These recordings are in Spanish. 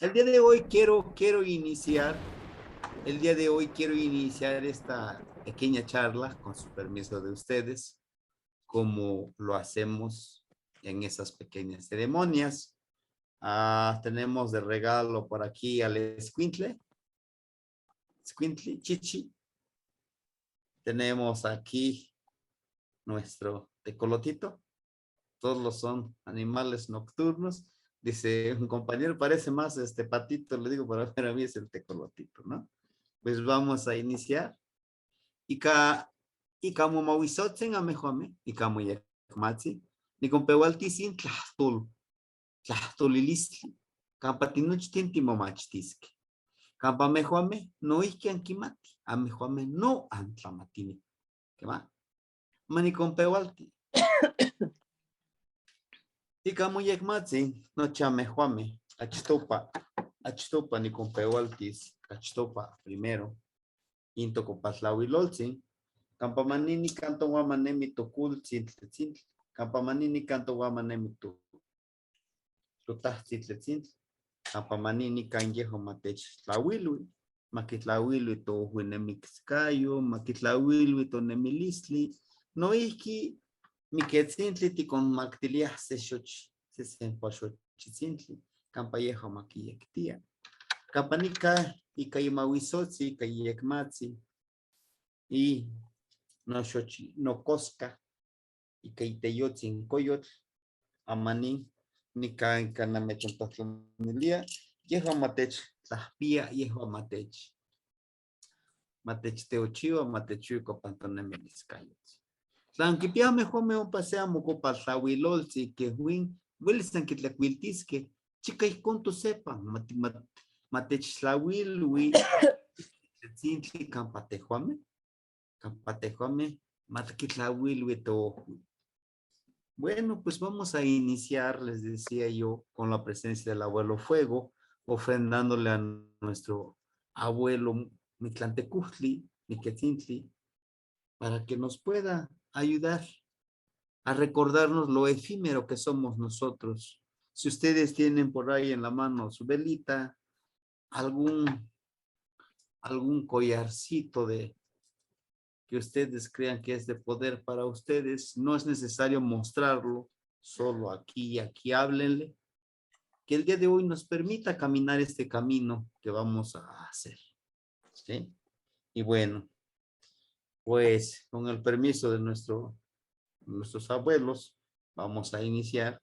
El día de hoy quiero iniciar, el día de hoy quiero iniciar esta pequeña charla con su permiso de ustedes, como lo hacemos en esas pequeñas ceremonias. Tenemos de regalo por aquí al Escuintle, Chichi. Tenemos aquí nuestro tecolotito. Todos los son animales nocturnos. Dice un compañero, parece más este patito, le digo, para mí es el tecolotito, ¿no? Pues vamos a iniciar. Ika mo mawisotzen a mejome, ika mo yakmatzi, ni con pewaltisin tlahtolilistli, campa tinuchtin timomachtiski. Campa mejome, no iki ankimati, a mejome no antlamatini. ¿Qué va? Mani con pewalti. Ika mo yakmatzi, no chamejuame, achtopa ni con pewaltis, achtopa primero, into con patlawilolzin, Campamanini canto guamanemi tocul tzintletzintl. Campamanini canto guamanemi tutahtzintletzintl. Campamanini canyejo matech tlahuilui. Maquitlahuilui to huinemixcayo, maquitlahuilui to nemilistli. No iki miquetzintli ti con mactilia se xoch, se senpoxochitzintli. Campayejo maquiyectia. Campanica y cayemahuizotzi, cayecmatzi. Y no xochi, no cosca, y que iteyotzin coyotl, amaní, ni canamechontotlonilia, yeho matech, tlaspía, yeho matech. Matech teochiwa, matechuico pantonemeliscayot. Tlanquipia mejor me paseamos copa tlahuilolzi, que huin, wilson que tlacuiltisque, chica y conto sepan, matech tlahuilui, tzintli campatejuame. Campatejuame, matquitlahuilhuito. Bueno, pues vamos a iniciar, les decía yo, con la presencia del abuelo Fuego, ofrendándole a nuestro abuelo Mictlantecutli, Miquetzintli, para que nos pueda ayudar a recordarnos lo efímero que somos nosotros. Si ustedes tienen por ahí en la mano su velita, algún collarcito de que ustedes crean que es de poder para ustedes, no es necesario mostrarlo, solo aquí y aquí háblenle, que el día de hoy nos permita caminar este camino que vamos a hacer. ¿Sí? Y bueno, pues con el permiso de nuestros abuelos, vamos a iniciar.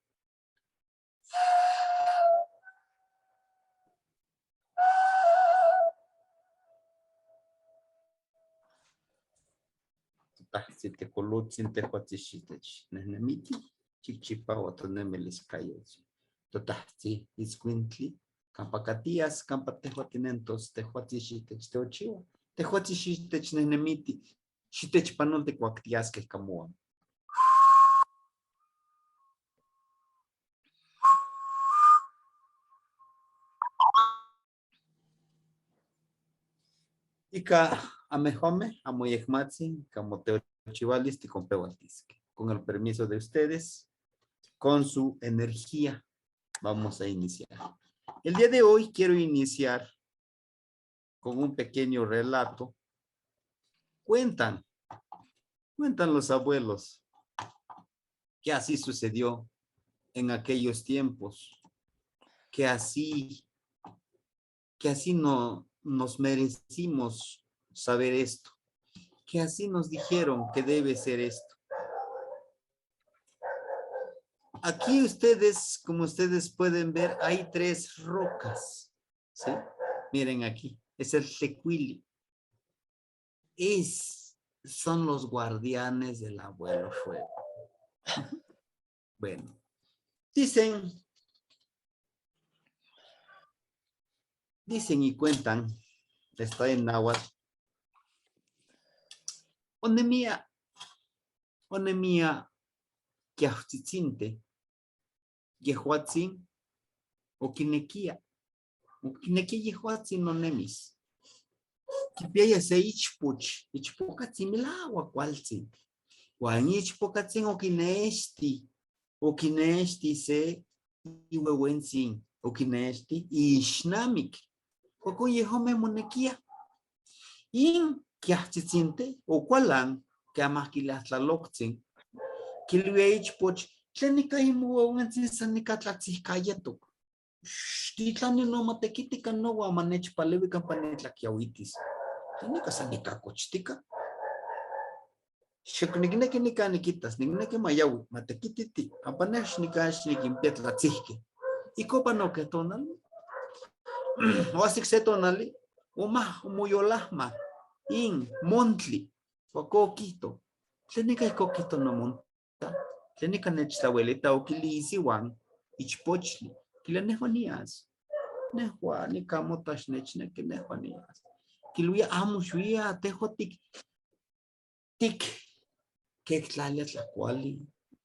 Si te colutzin te huatzixitech, nehnemiti, chichipa otonemeliscayos. Totahzi, iscuintli, campacatias, campatehuatinentos, tehuatzixitech, teochiwa, tehuatzixitech, nehnemiti, xitech panol de cuactiasque camuam. Ika amejome, amoyekmatzi, camoteochivalis, ticompehualtisque. Con el permiso de ustedes, con su energía, vamos a iniciar. El día de hoy quiero iniciar con un pequeño relato. Cuentan los abuelos que así sucedió en aquellos tiempos, que así no nos merecimos saber esto, que así nos dijeron que debe ser esto. Aquí ustedes, como ustedes pueden ver, hay 3 rocas, ¿sí? Miren aquí, es el tecuili. Son los guardianes del abuelo Fuego. Bueno, dicen y cuentan, está en náhuatl, onemia, kiahutzitzinte, yehuatzin, oquinequia yehuatzin onemis. Kipiaya se ichpocatzin milagua cualtzin. Juan ichpocatzin oquinesti se iwewensin ukinesti ishnamik. Koko yehome monekia. In kiachitsinte o kualan que amaquilatlaloktsin. Kilweich poch tlenika imuwensin sanikatlatzihkayetok. Titlani no matequitica no guamanech palevica panetlaquiahuitis. Tlenika sanikakochtika. Xoknikneki nika nikitas, nikneki mayawi, matequititi, apanesh nikash nikimpiatlatzihki. Ikopa no que tonali. Oasik se tonali. Uma umuyolahma. In montli. Wako quito. Tlenika iko quito no monta. Tlenika nechtlahuelita o kili isiwan. Ichpochli. Kila nehonias. Nehua nikamotash nechneki nehonias. Kiluia amushuia tejo tik. Tik. Kektlaliat la cuali.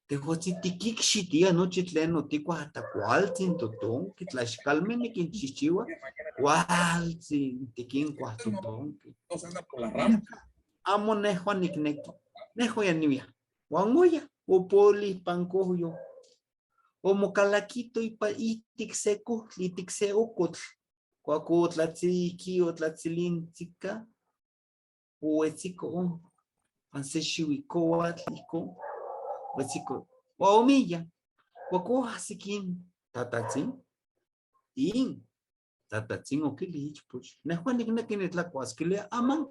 Tejotzin tikikxitia nochi tlen notikua hasta kualtzin toton, kitlaxkalme nikinchichiua, kualtzin tikinkua toton. Amo nehua nikneki. Nehua ya niwia. Wangoya, opoli pancoyo. O mocalaquito itik seco, itik se ocotl. Cuaco tlatziki o tlatzilintzika. O etziko. Anseshiwikoatl iko. Wetsiko. Waomilla. Wako hasikin. Tatatzin. In. Tatatzin o kilich puch. Nehua nikneki nitlacuas. Kile aman.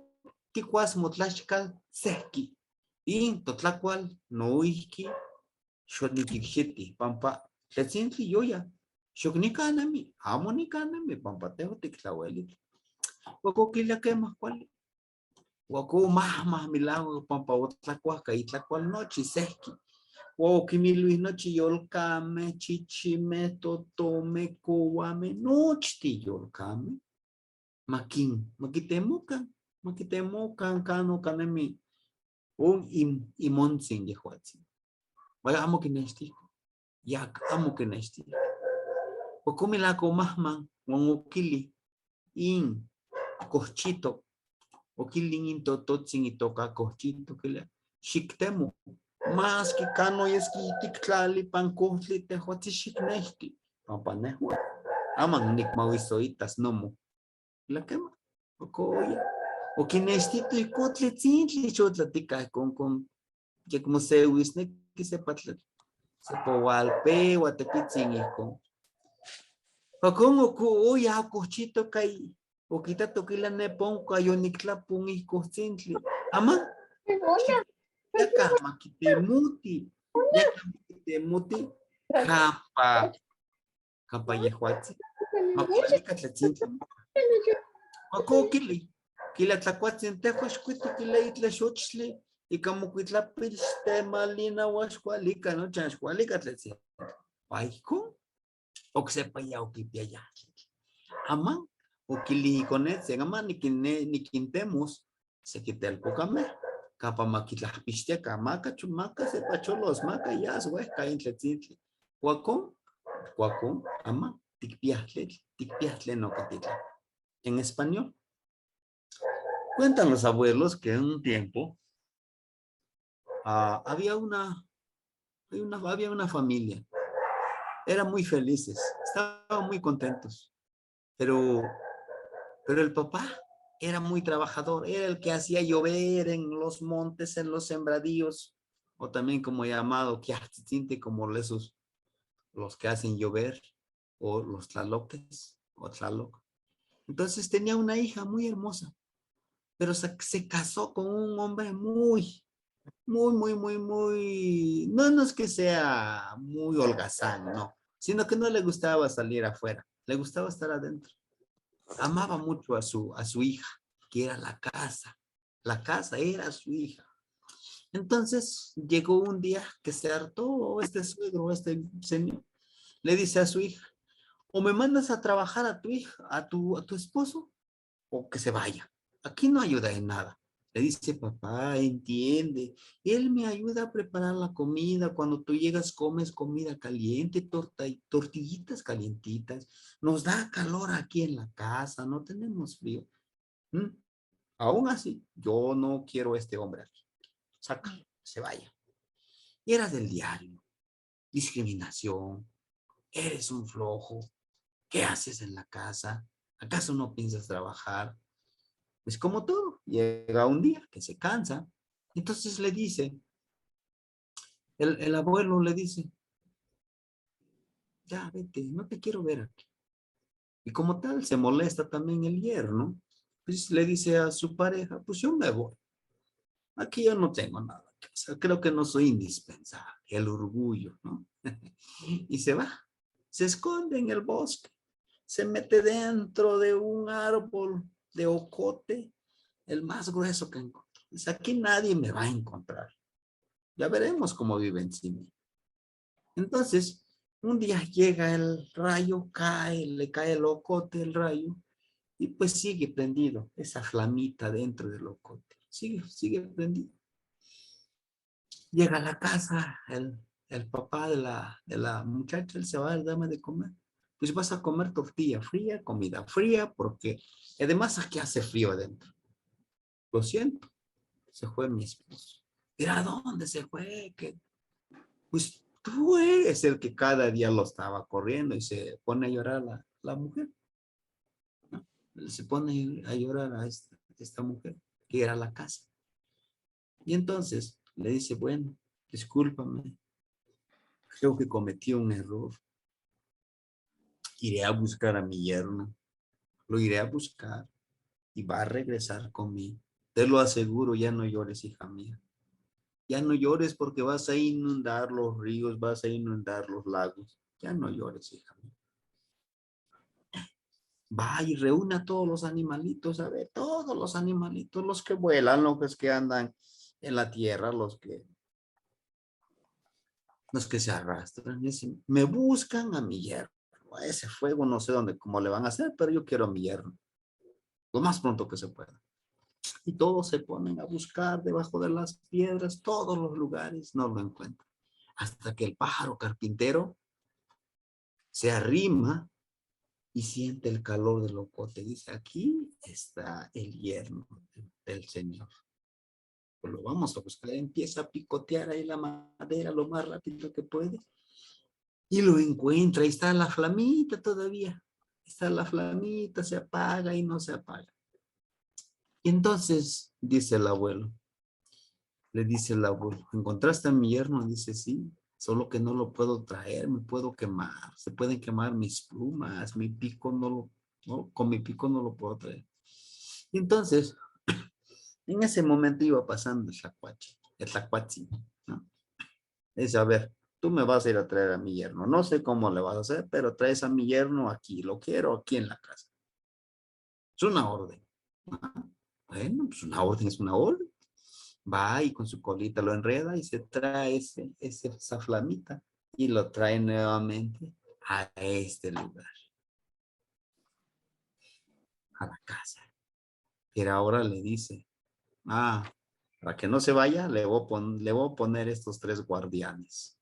Tikuas motlashkal sehki. In totlacual noihki. Xotnikikxiti. Pampa. Tletzintli yoya. Xoknikanami. Amo nikanami. Pampa teho tiklauelit. Wako kila kemah kuali. Wako mahmah milagro pampa otlacuasca itlacual nochi sehki. Wako kimilui nochi yolcame, chichime, totome, coame, nochi yolcame. Makitemocan cano canemi. Un imontzin yehuatzin. Vaya amo kinesti. Yak amo kinesti. Wako milagro mahman, wangokili. In cochito. O killing tototzin y toca cochito que le shiktemo. Más que cano y es que tiklali pancotli te hoti shiknesti. Pampanejo. Aman nikmawisoitas nomo. La quema. O coya. O kinestito y cotle tzintli chotlatica con que como se wisne que se patla. Se powalpe o atepitzin y con. O como oya cochito kai. O quita toquila nepon kayonikla pun ikotzintli. Ama. Yaka makitemuti. Yaka makitemuti. Kapa yehuatzi. Makualika tlatzintli. Mako kili. Kila tlacuatzin tehuaxkuito kila itla xochli. Ika mokuitlapil temalina huaxkualika no chanxkualika tlatzintli. Paiko. Oksepa ya okipia ya. Ama. O kili konet se gama nikintemos se quitel pocame capa maquitlapixtia camaca chumaca se pacholos maca ya sueca intletzintli cuacón ama tikpiatle no catitla. En español cuentan los abuelos que en un tiempo había una familia, eran muy felices, estaban muy contentos, pero el papá era muy trabajador, era el que hacía llover en los montes, en los sembradíos, o también como llamado quiachtitinte, como esos, los que hacen llover, o los tlaloques, o tlaloc. Entonces tenía una hija muy hermosa, pero se casó con un hombre muy, no es que sea muy holgazán, no, sino que no le gustaba salir afuera, le gustaba estar adentro. Amaba mucho a su hija, que era la casa era su hija. Entonces llegó un día que se hartó este suegro, este señor, le dice a su hija, o me mandas a trabajar a tu hija, a tu esposo, o que se vaya. Aquí no ayuda en nada. Le dice, papá, entiende, él me ayuda a preparar la comida, cuando tú llegas comes comida caliente, tortillitas calientitas, nos da calor aquí en la casa, no tenemos frío. Aún así, yo no quiero a este hombre aquí. Sácalo, se vaya. Y era del diario, discriminación, eres un flojo, ¿qué haces en la casa? ¿Acaso no piensas trabajar? Pues como todo, llega un día que se cansa, entonces le dice, el abuelo le dice, ya vete, no te quiero ver aquí. Y como tal, se molesta también el yerno, pues le dice a su pareja, pues yo me voy, aquí yo no tengo nada que hacer, creo que no soy indispensable, el orgullo, ¿no? Y se va, se esconde en el bosque, se mete dentro de un árbol de ocote, el más grueso que encontró. Dice, aquí nadie me va a encontrar. Ya veremos cómo viven sin mí. Entonces, un día llega el rayo, cae, le cae el ocote, el rayo, y pues sigue prendido, esa flamita dentro del ocote. Sigue prendido. Llega a la casa, el papá de la muchacha, él se va a darme de comer. Pues vas a comer tortilla fría, comida fría, porque además aquí hace frío adentro. Lo siento, se fue mi esposo. ¿Pero a dónde se fue? Pues tú eres el que cada día lo estaba corriendo y se pone a llorar la mujer. ¿No? Se pone a llorar a esta mujer, que era la casa. Y entonces le dice, bueno, discúlpame, creo que cometí un error. Iré a buscar a mi yerno, lo iré a buscar y va a regresar conmigo. Te lo aseguro, ya no llores, hija mía. Ya no llores porque vas a inundar los ríos, vas a inundar los lagos. Ya no llores, hija mía. Va y reúne a todos los animalitos, a ver, todos los animalitos, los que vuelan, los que andan en la tierra, los que se arrastran. Dicen, me buscan a mi yerno. A ese fuego no sé dónde, cómo le van a hacer, pero yo quiero a mi yerno. Lo más pronto que se pueda. Y todos se ponen a buscar debajo de las piedras, todos los lugares, no lo encuentran. Hasta que el pájaro carpintero se arrima y siente el calor del ocote. Dice, aquí está el yerno del Señor. Pues lo vamos a buscar. Empieza a picotear ahí la madera lo más rápido que puede. Y lo encuentra. Ahí está la flamita todavía. Está la flamita, se apaga y no se apaga. Y entonces, dice el abuelo, le dice el abuelo, ¿encontraste a mi yerno? Dice, sí, solo que no lo puedo traer, me puedo quemar, se pueden quemar mis plumas, mi pico con mi pico no lo puedo traer. Y entonces, en ese momento iba pasando el tacuachi, ¿no? Dice, a ver, tú me vas a ir a traer a mi yerno, no sé cómo le vas a hacer, pero traes a mi yerno aquí, lo quiero aquí en la casa. Es una orden. ¿No? Bueno, pues una orden es una orden. Va y con su colita lo enreda y se trae esa flamita y lo trae nuevamente a este lugar, a la casa. Pero ahora le dice, para que no se vaya, le voy a poner estos tres guardianes.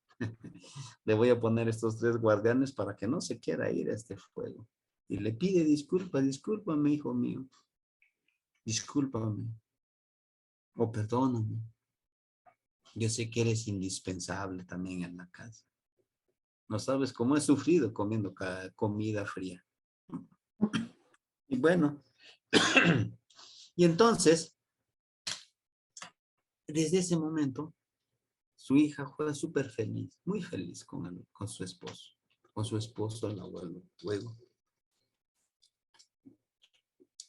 Le voy a poner estos tres guardianes para que no se quiera ir a este fuego. Y le pide discúlpame, hijo mío, discúlpame, o perdóname. Yo sé que eres indispensable también en la casa. No sabes cómo he sufrido comiendo comida fría. Y bueno, y entonces, desde ese momento, su hija fue súper feliz, muy feliz con su esposo, el abuelo, luego.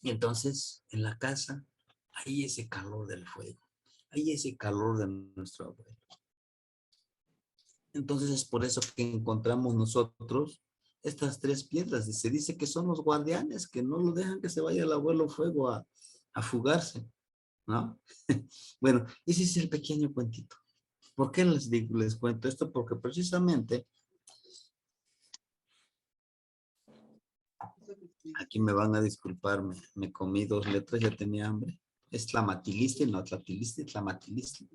Y entonces, en la casa, hay ese calor del fuego, hay ese calor de nuestro abuelo. Entonces es por eso que encontramos nosotros estas tres piedras. Y se dice que son los guardianes que no lo dejan que se vaya el abuelo fuego a fugarse, ¿no? Bueno, ese es el pequeño cuentito. ¿Por qué les cuento esto? Porque precisamente aquí me van a disculpar, me comí dos letras, ya tenía hambre. Es Tlamatilistli, no Tlatilistli, Tlamatilistli.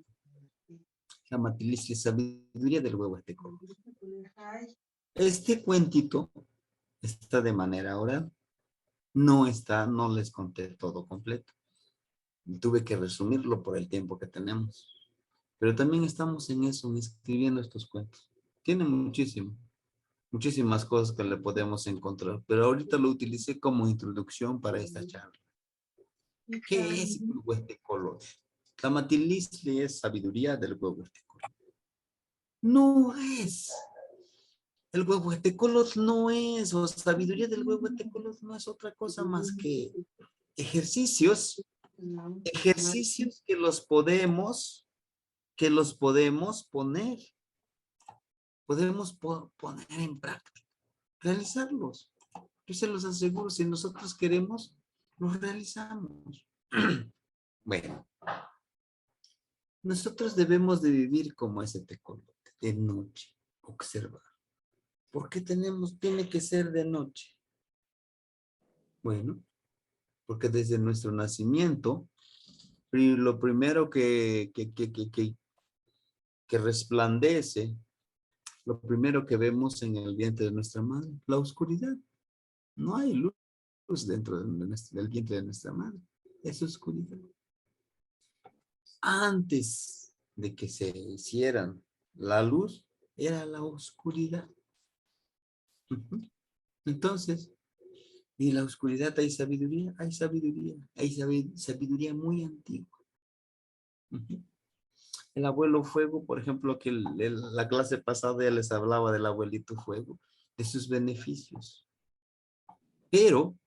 Tlamatilistli, sabiduría del huevo azteco. Este cuentito está de manera oral. No les conté todo completo. Tuve que resumirlo por el tiempo que tenemos. Pero también estamos en eso, escribiendo estos cuentos. Tiene muchísimo. muchísimas cosas que le podemos encontrar, pero ahorita lo utilicé como introducción para esta charla. ¿Qué es Huehuetecolot? Tlamatilisli es sabiduría del Huehuetecolot. No es. El Huehuetecolot no es, o sabiduría del Huehuetecolot no es otra cosa más que ejercicios que los podemos poner poner en práctica, realizarlos. Yo se los aseguro, si nosotros queremos, los realizamos. Bueno, nosotros debemos de vivir como ese tecolote, de noche, observar. ¿Por qué tiene que ser de noche? Bueno, porque desde nuestro nacimiento, lo primero que resplandece, lo primero que vemos en el vientre de nuestra madre, la oscuridad. No hay luz dentro del vientre de nuestra madre. Es oscuridad. Antes de que se hicieran la luz, era la oscuridad. Entonces, y en la oscuridad hay sabiduría, hay sabiduría muy antigua. El abuelo fuego, por ejemplo, que la clase pasada ya les hablaba del abuelito fuego, de sus beneficios. Pero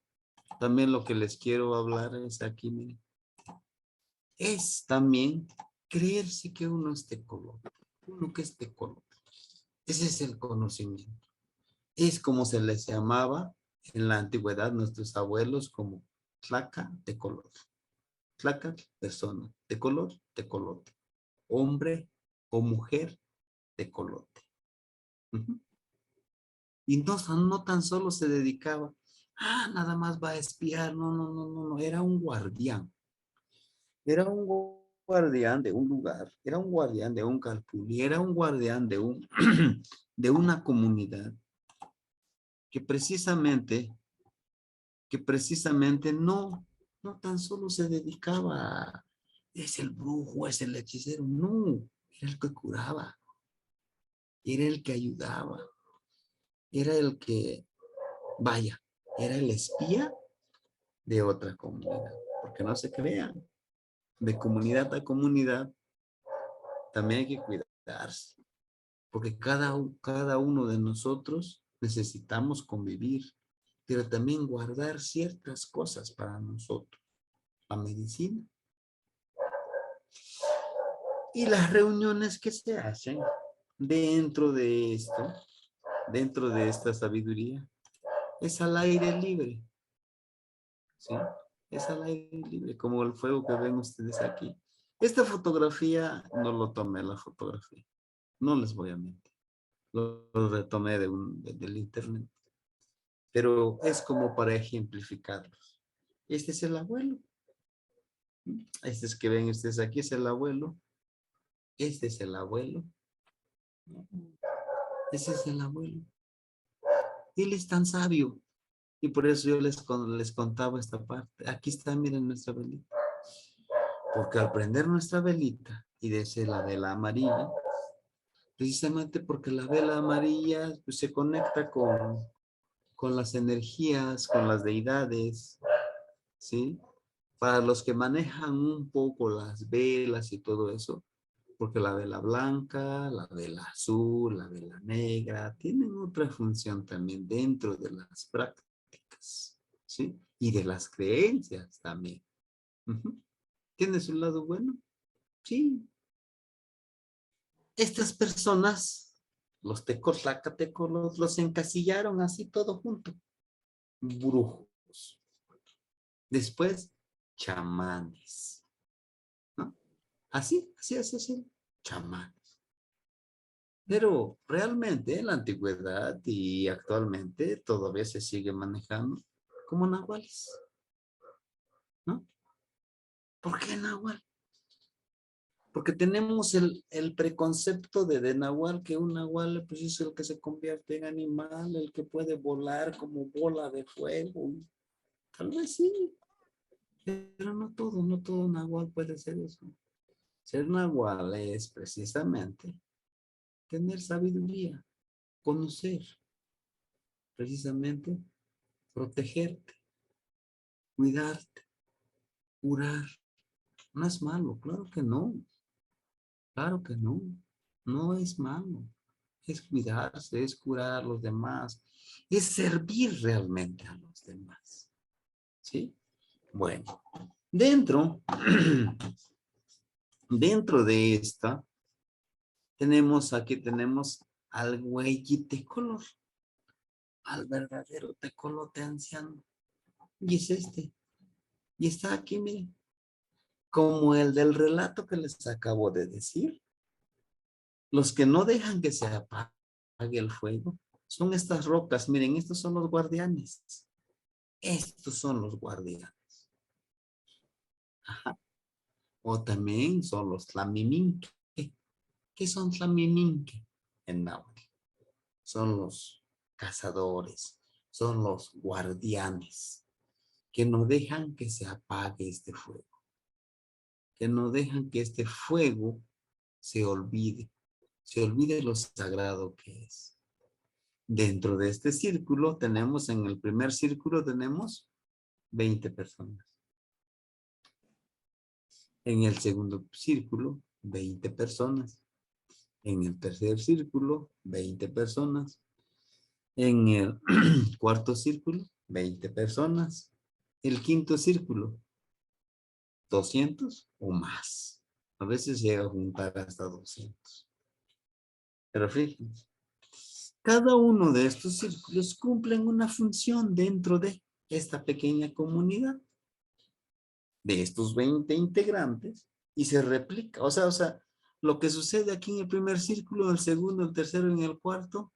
también lo que les quiero hablar es aquí, miren, es también creerse que uno es tecolote, uno que es tecolote. Ese es el conocimiento. Es como se les llamaba en la antigüedad nuestros abuelos como tlaca, tecolote. Tlaca, persona, tecolote. Hombre o mujer, tecolote. Y no tan solo se dedicaba, nada más va a espiar, no, era un guardián. Era un guardián de un lugar, era un guardián de un calpulli, era un guardián de de una comunidad que precisamente no tan solo se dedicaba a, es el brujo, es el hechicero, no, era el que curaba, era el que ayudaba, era el que, vaya, era el espía de otra comunidad, porque no se crean, de comunidad a comunidad también hay que cuidarse, porque cada uno de nosotros necesitamos convivir, pero también guardar ciertas cosas para nosotros, la medicina y las reuniones que se hacen dentro de esto, dentro de esta sabiduría, es al aire libre, ¿sí? Es al aire libre, como el fuego que ven ustedes aquí. Esta fotografía no lo tomé la fotografía, no les voy a mentir. Lo retomé del internet, pero es como para ejemplificarlos. Este es el abuelo. Este es que ven ustedes aquí, es el abuelo. Este es el abuelo. Ese es el abuelo. Él es tan sabio. Y por eso yo les contaba esta parte. Aquí está, miren nuestra velita. Porque al prender nuestra velita y desde la vela amarilla, precisamente porque la vela amarilla pues, se conecta con las energías, con las deidades, ¿sí? Para los que manejan un poco las velas y todo eso, porque la vela blanca, la vela azul, la vela negra, tienen otra función también dentro de las prácticas, ¿sí? Y de las creencias también. ¿Tiene su lado bueno? Sí. Estas personas, los tecos, los encasillaron así todo junto. Brujos. Después, chamanes. ¿No? Así, chamanes. Pero realmente en la antigüedad y actualmente todavía se sigue manejando como nahuales. ¿No? ¿Por qué nahual? Porque tenemos el preconcepto de nahual, que un nahual pues, es el que se convierte en animal, el que puede volar como bola de fuego. Tal vez sí, pero no todo nahual puede ser eso. Ser nahual es precisamente tener sabiduría, conocer, precisamente protegerte, cuidarte, curar. No es malo, claro que no. Claro que no. No es malo. Es cuidarse, es curar a los demás, es servir realmente a los demás. ¿Sí? Bueno, dentro de esta, aquí tenemos al güey color, al verdadero tecolote anciano. Y es este. Y está aquí, miren, como el del relato que les acabo de decir. Los que no dejan que se apague el fuego son estas rocas. Miren, estos son los guardianes. Estos son los guardianes. Ajá. O también son los tlamiminque. ¿Qué son tlamiminque en náhuatl? Son los cazadores, son los guardianes que no dejan que se apague este fuego, que no dejan que este fuego se olvide lo sagrado que es. Dentro de este círculo tenemos, en el primer círculo tenemos 20 personas. En el segundo círculo, 20 personas. En el tercer círculo, 20 personas. En el cuarto círculo, 20 personas. El quinto círculo, 200 o más. A veces llega a juntar hasta 200. Pero fíjense, cada uno de estos círculos cumplen una función dentro de esta pequeña comunidad de estos 20 integrantes y se replica. O sea, lo que sucede aquí en el primer círculo, en el segundo, el tercero y en el cuarto,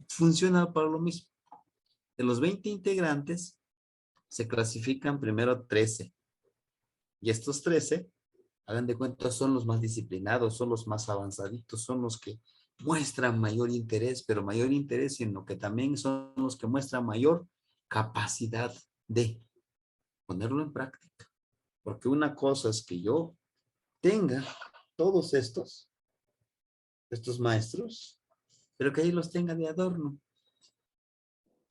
funciona para lo mismo. De los 20 integrantes, se clasifican primero 13. Y estos 13, hagan de cuenta, son los más disciplinados, son los más avanzaditos, son los que muestran mayor interés, pero mayor interés en lo que también son los que muestran mayor capacidad de ponerlo en práctica. Porque una cosa es que yo tenga todos estos maestros, pero que ahí los tenga de adorno.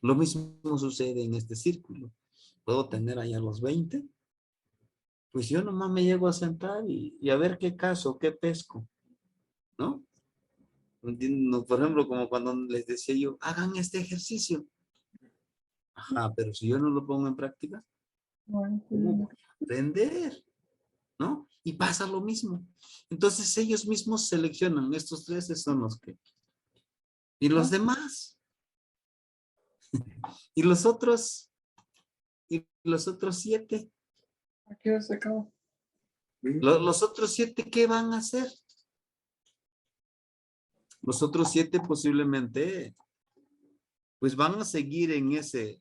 Lo mismo sucede en este círculo. Puedo tener allá los 20, pues yo nomás me llego a sentar y a ver qué caso, qué pesco, ¿no? Por ejemplo, como cuando les decía yo, hagan este ejercicio. Ajá, pero si yo no lo pongo en práctica, ¿cómo voy a aprender? ¿No? Y pasa lo mismo. Entonces ellos mismos seleccionan, estos 13 son los que. ¿Y los demás? ¿Y los otros? ¿Y los otros 7? Aquí se acabó. Los otros 7, ¿qué van a hacer? Los otros 7 posiblemente, pues van a seguir en ese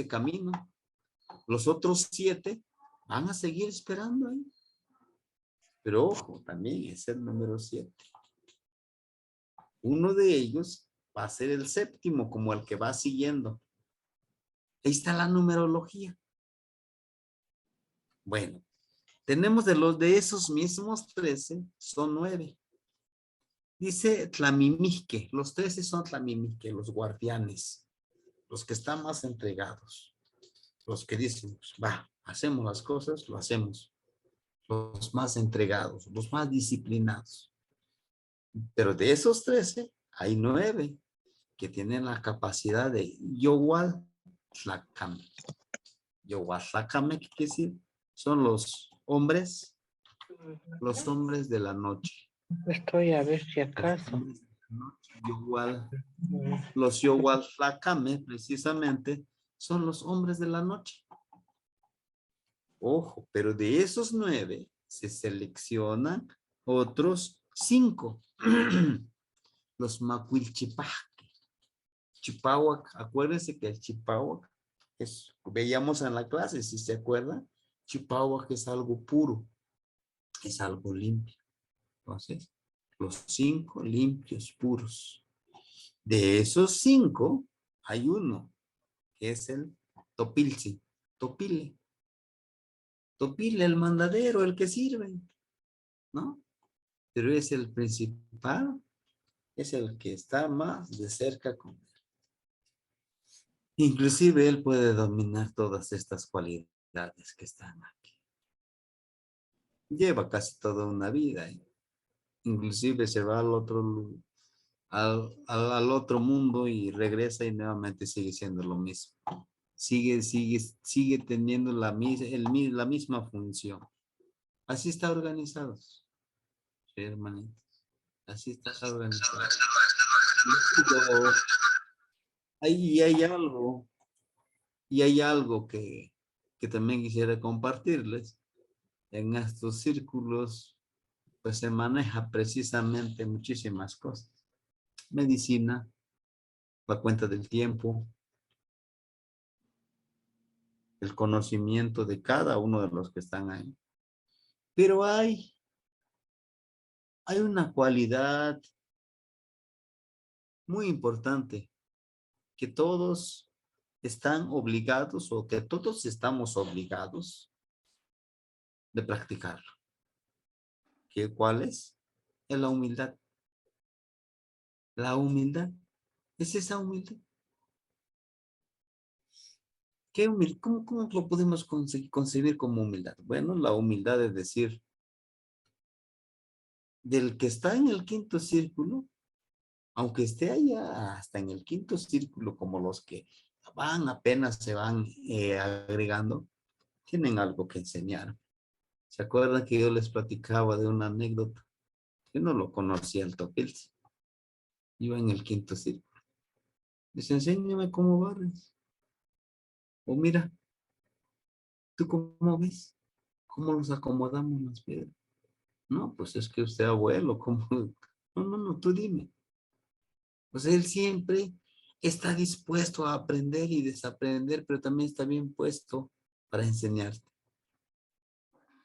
camino. Los otros 7 van a seguir esperando ahí. Pero ojo, también es el número 7. Uno de ellos va a ser el séptimo, como el que va siguiendo. Ahí está la numerología. Bueno, tenemos de esos mismos 13, son 9. Dice Tlamimique, los 13 son Tlamimique, los guardianes, los que están más entregados, los que dicen, pues, va, hacemos las cosas, lo hacemos, los más entregados, los más disciplinados. Pero de esos 13, hay 9 que tienen la capacidad de Yowal Tlacame. Yowal Tlacame, ¿qué quiere decir? Son los hombres de la noche. Estoy a ver si acaso. Los Yowal Tlacame, precisamente, son los hombres de la noche. Ojo, pero de esos 9 se seleccionan otros 5. Los Macuilchipaque. Chipahuac, acuérdense que el Chipahuac veíamos en la clase, si se acuerdan, Chipahuac es algo puro, es algo limpio. Entonces, los 5 limpios, puros. De esos 5, hay uno, que es el Topilzi, Topile. Topile, el mandadero, el que sirve, ¿no? Pero es el principal, es el que está más de cerca con él. Inclusive él puede dominar todas estas cualidades que están aquí. Lleva casi toda una vida. Inclusive se va al otro, al otro mundo y regresa y nuevamente sigue siendo lo mismo. Sigue teniendo la misma función. Así está organizado. Sí, hermanito. Así está organizado. Luego, hay algo que también quisiera compartirles. En estos círculos, pues se maneja precisamente muchísimas cosas. Medicina, la cuenta del tiempo, el conocimiento de cada uno de los que están ahí. Pero hay una cualidad muy importante que todos están obligados o que todos estamos obligados de practicarlo. ¿Cuál es? Es la humildad. La humildad. Es esa humildad. ¿Qué humildad? ¿Cómo lo podemos concebir como humildad? Bueno, la humildad es decir, del que está en el quinto círculo, aunque esté allá hasta en el quinto círculo, como los que apenas se van agregando, tienen algo que enseñar. ¿Se acuerdan que yo les platicaba de una anécdota? Yo no lo conocía el Topilzi. Iba en el quinto círculo. Dice, enséñame cómo barres. O mira, ¿tú cómo ves? ¿Cómo nos acomodamos las piedras? No, pues es que usted abuelo, ¿cómo? No, tú dime. Pues él siempre está dispuesto a aprender y desaprender, pero también está bien puesto para enseñarte.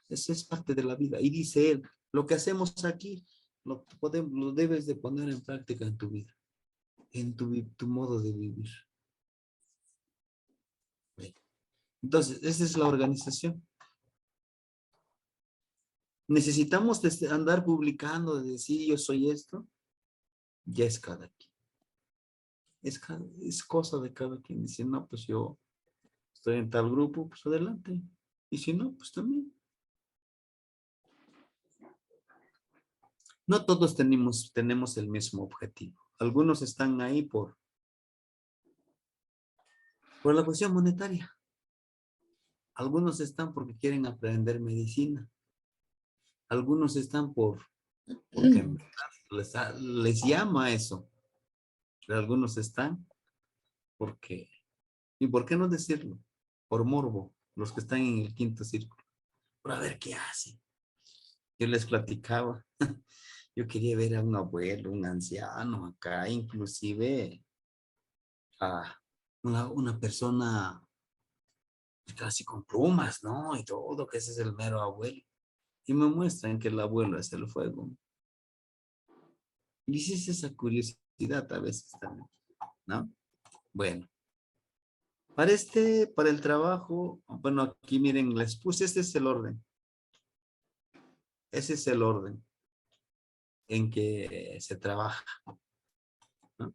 Eso es parte de la vida. Y dice él, lo que hacemos aquí, lo debes de poner en práctica en tu vida, en tu modo de vivir. Entonces, esa es la organización. Necesitamos andar publicando, de decir yo soy esto, ya es cada quien. Es cosa de cada quien. Dice, no, pues yo estoy en tal grupo, pues adelante. Y si no, pues también. No todos tenemos el mismo objetivo. Algunos están ahí por la cuestión monetaria. Algunos están porque quieren aprender medicina. Algunos están porque en verdad les llama eso. Pero algunos están porque, ¿y por qué no decirlo? Por morbo, los que están en el quinto círculo. Por a ver qué hacen. Yo les platicaba. Yo quería ver a un abuelo, un anciano acá, inclusive a una persona casi con plumas, ¿no? Y todo, que ese es el mero abuelo. Y me muestran que el abuelo es el fuego. Y dices esa curiosidad a veces también, ¿no? Bueno, para el trabajo, bueno, aquí miren, les puse, este es el orden. Ese es el orden en que se trabaja, ¿no?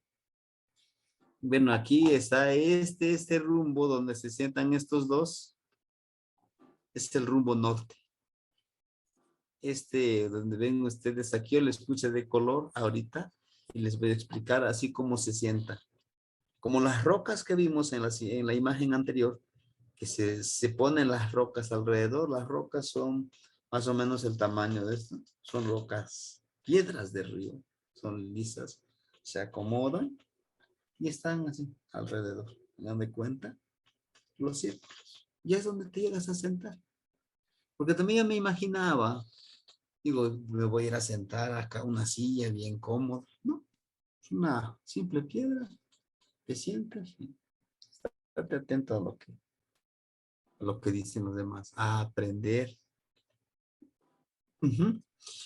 Bueno, aquí está este rumbo donde se sientan estos dos, es el rumbo norte. Donde ven ustedes, aquí yo les puse de color ahorita y les voy a explicar así cómo se sienta. Como las rocas que vimos en la imagen anterior, que se ponen las rocas alrededor, las rocas son más o menos el tamaño de esto, son rocas, piedras de río, son lisas, se acomodan y están así alrededor. ¿Me dan de cuenta? Los círculos. Y es donde te llegas a sentar. Porque también yo me imaginaba, digo, me voy a ir a sentar acá una silla bien cómoda. No, es una simple piedra. Te sientas y estate atento a lo que dicen los demás, a aprender. Ujú.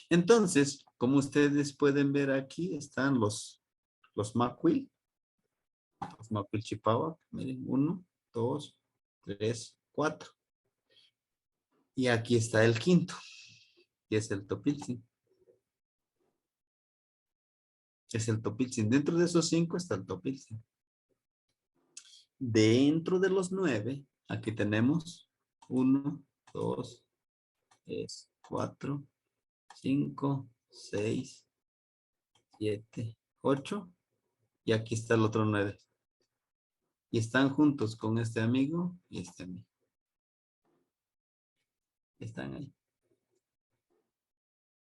Entonces, como ustedes pueden ver aquí, están los Macuil, los Macuil Chipawa. Miren, 1, 2, 3, 4. Y aquí está el quinto, que es el Topiltzin. Es el Topiltzin. Dentro de esos 5 está el Topiltzin. Dentro de los 9, aquí tenemos 1, 2, 3, 4, 5, 6, 7, 8. Y aquí está el otro 9. Y están juntos con este amigo y este amigo. Están ahí.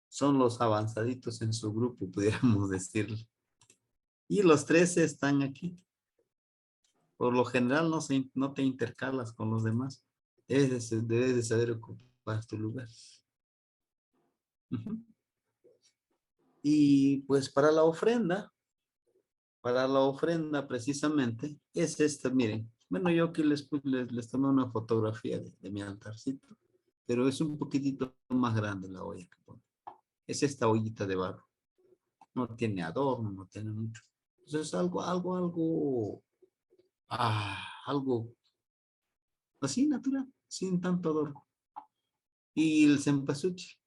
Son los avanzaditos en su grupo, pudiéramos decirlo. Y los 13 están aquí. Por lo general no te intercalas con los demás. Debes de saber ocupar tu lugar. Ujú. Y pues para la ofrenda precisamente es esta, miren. Bueno, yo aquí les tomé una fotografía de mi altarcito, pero es un poquitito más grande la olla que pone. Es esta ollita de barro. No tiene adorno, no tiene mucho. Entonces algo así natural, sin tanto adorno. Y el cempasúchil,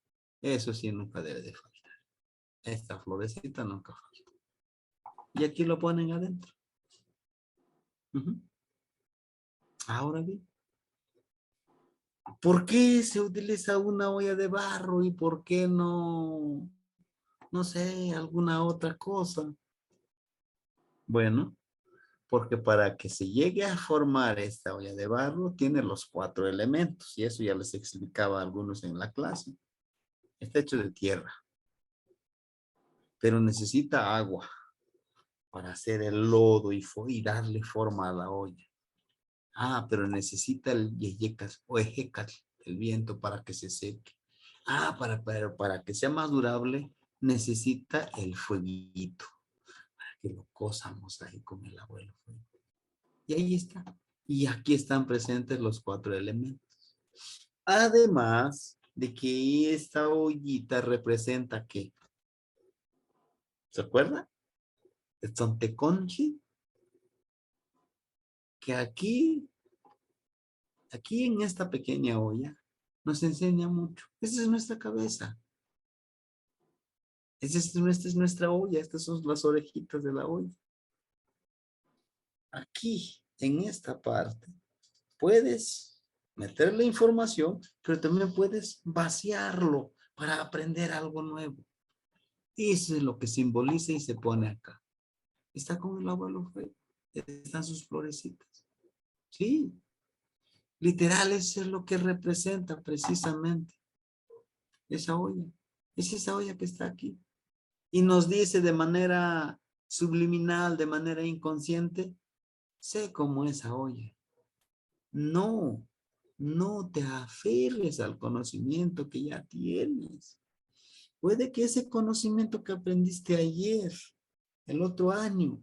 eso sí nunca debe de faltar. Esta florecita nunca falta. Y aquí lo ponen adentro. Ujú. Ahora bien, ¿por qué se utiliza una olla de barro y por qué no sé, alguna otra cosa? Bueno, porque para que se llegue a formar esta olla de barro tiene los 4 elementos y eso ya les explicaba a algunos en la clase. Está hecho de tierra, pero necesita agua para hacer el lodo y darle forma a la olla. Ah, pero necesita el yeyecas o ejecal, el viento para que se seque. Ah, para que sea más durable, necesita el fueguito, que lo cosamos ahí con el abuelo. Y ahí está. Y aquí están presentes los 4 elementos. Además de que esta ollita representa ¿qué? ¿Se acuerda? El tzonteconchi, que aquí en esta pequeña olla, nos enseña mucho. Esa es nuestra cabeza. Esta es nuestra olla. Estas son las orejitas de la olla. Aquí, en esta parte, puedes meterle información, pero también puedes vaciarlo para aprender algo nuevo. Eso es lo que simboliza y se pone acá. Está con el abuelo Fue. Están sus florecitas. Sí, literal, eso es lo que representa precisamente esa olla. Es esa olla que está aquí. Y nos dice de manera subliminal, de manera inconsciente, sé como esa olla. No te aferres al conocimiento que ya tienes. Puede que ese conocimiento que aprendiste ayer, el otro año,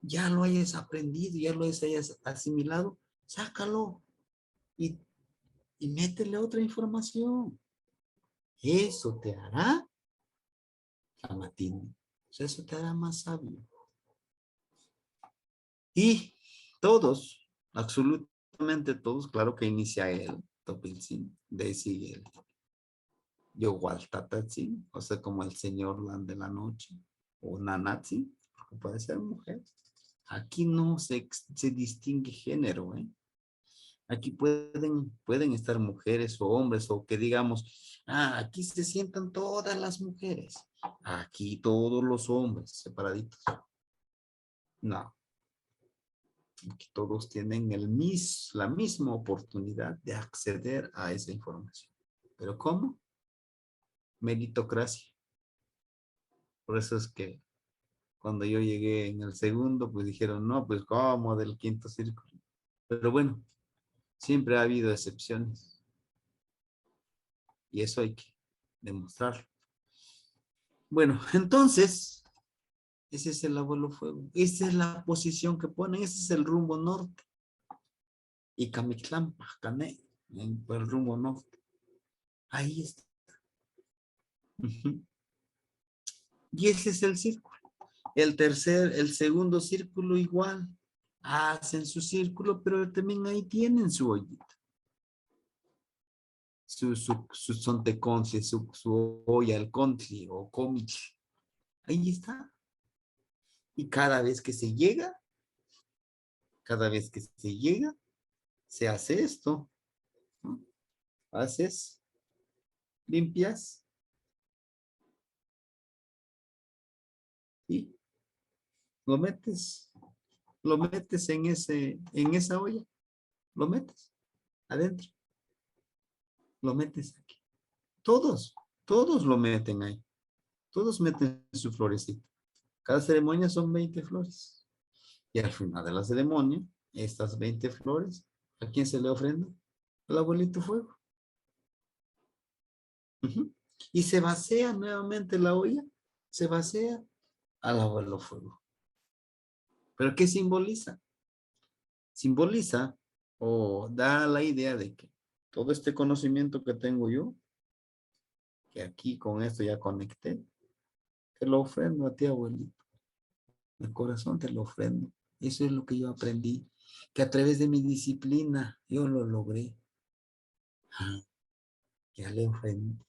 ya lo hayas aprendido, ya lo hayas asimilado, sácalo y, y métele otra información. Eso te hará amatín. Eso te hará más sabio. Y todos, absolutamente todos, claro que inicia él, Topilzin, Desi, el Yowaltatatsin, o sea, como el señor Lan de la noche, o Nanatsin, porque puede ser mujer. Aquí no se distingue género, ¿eh? Aquí pueden estar mujeres o hombres, o que digamos, aquí se sientan todas las mujeres, aquí todos los hombres separaditos. No, aquí todos tienen la misma oportunidad de acceder a esa información. ¿Pero cómo? Meritocracia. Por eso es que cuando yo llegué en el segundo, pues dijeron, no, pues ¿cómo del quinto círculo? Pero bueno, siempre ha habido excepciones. Y eso hay que demostrarlo. Bueno, entonces, ese es el abuelo fuego. Esa es la posición que ponen, ese es el rumbo norte. Y Camiclán, Pacané, por el rumbo norte. Ahí está. Y ese es el círculo. El segundo círculo igual. Hacen su círculo, pero también ahí tienen su ollita. Su sonteconce, su olla, el contli o comich. Ahí está. Y cada vez que se llega, Cada vez que se llega, se hace esto, ¿no? Haces, limpias y lo metes en esa olla, lo metes adentro, lo metes aquí. Todos lo meten ahí. Todos meten su florecita. Cada ceremonia son 20 flores. Y al final de la ceremonia, estas 20 flores, ¿a quién se le ofrenda? Al abuelito fuego. Ujú. Y se vacía nuevamente la olla, se vacía al abuelo fuego. ¿Pero qué simboliza? Simboliza o da la idea de que todo este conocimiento que tengo yo, que aquí con esto ya conecté, te lo ofrendo a ti, abuelito. El corazón te lo ofrendo. Eso es lo que yo aprendí, que a través de mi disciplina yo lo logré. Ah, ya le ofrendo.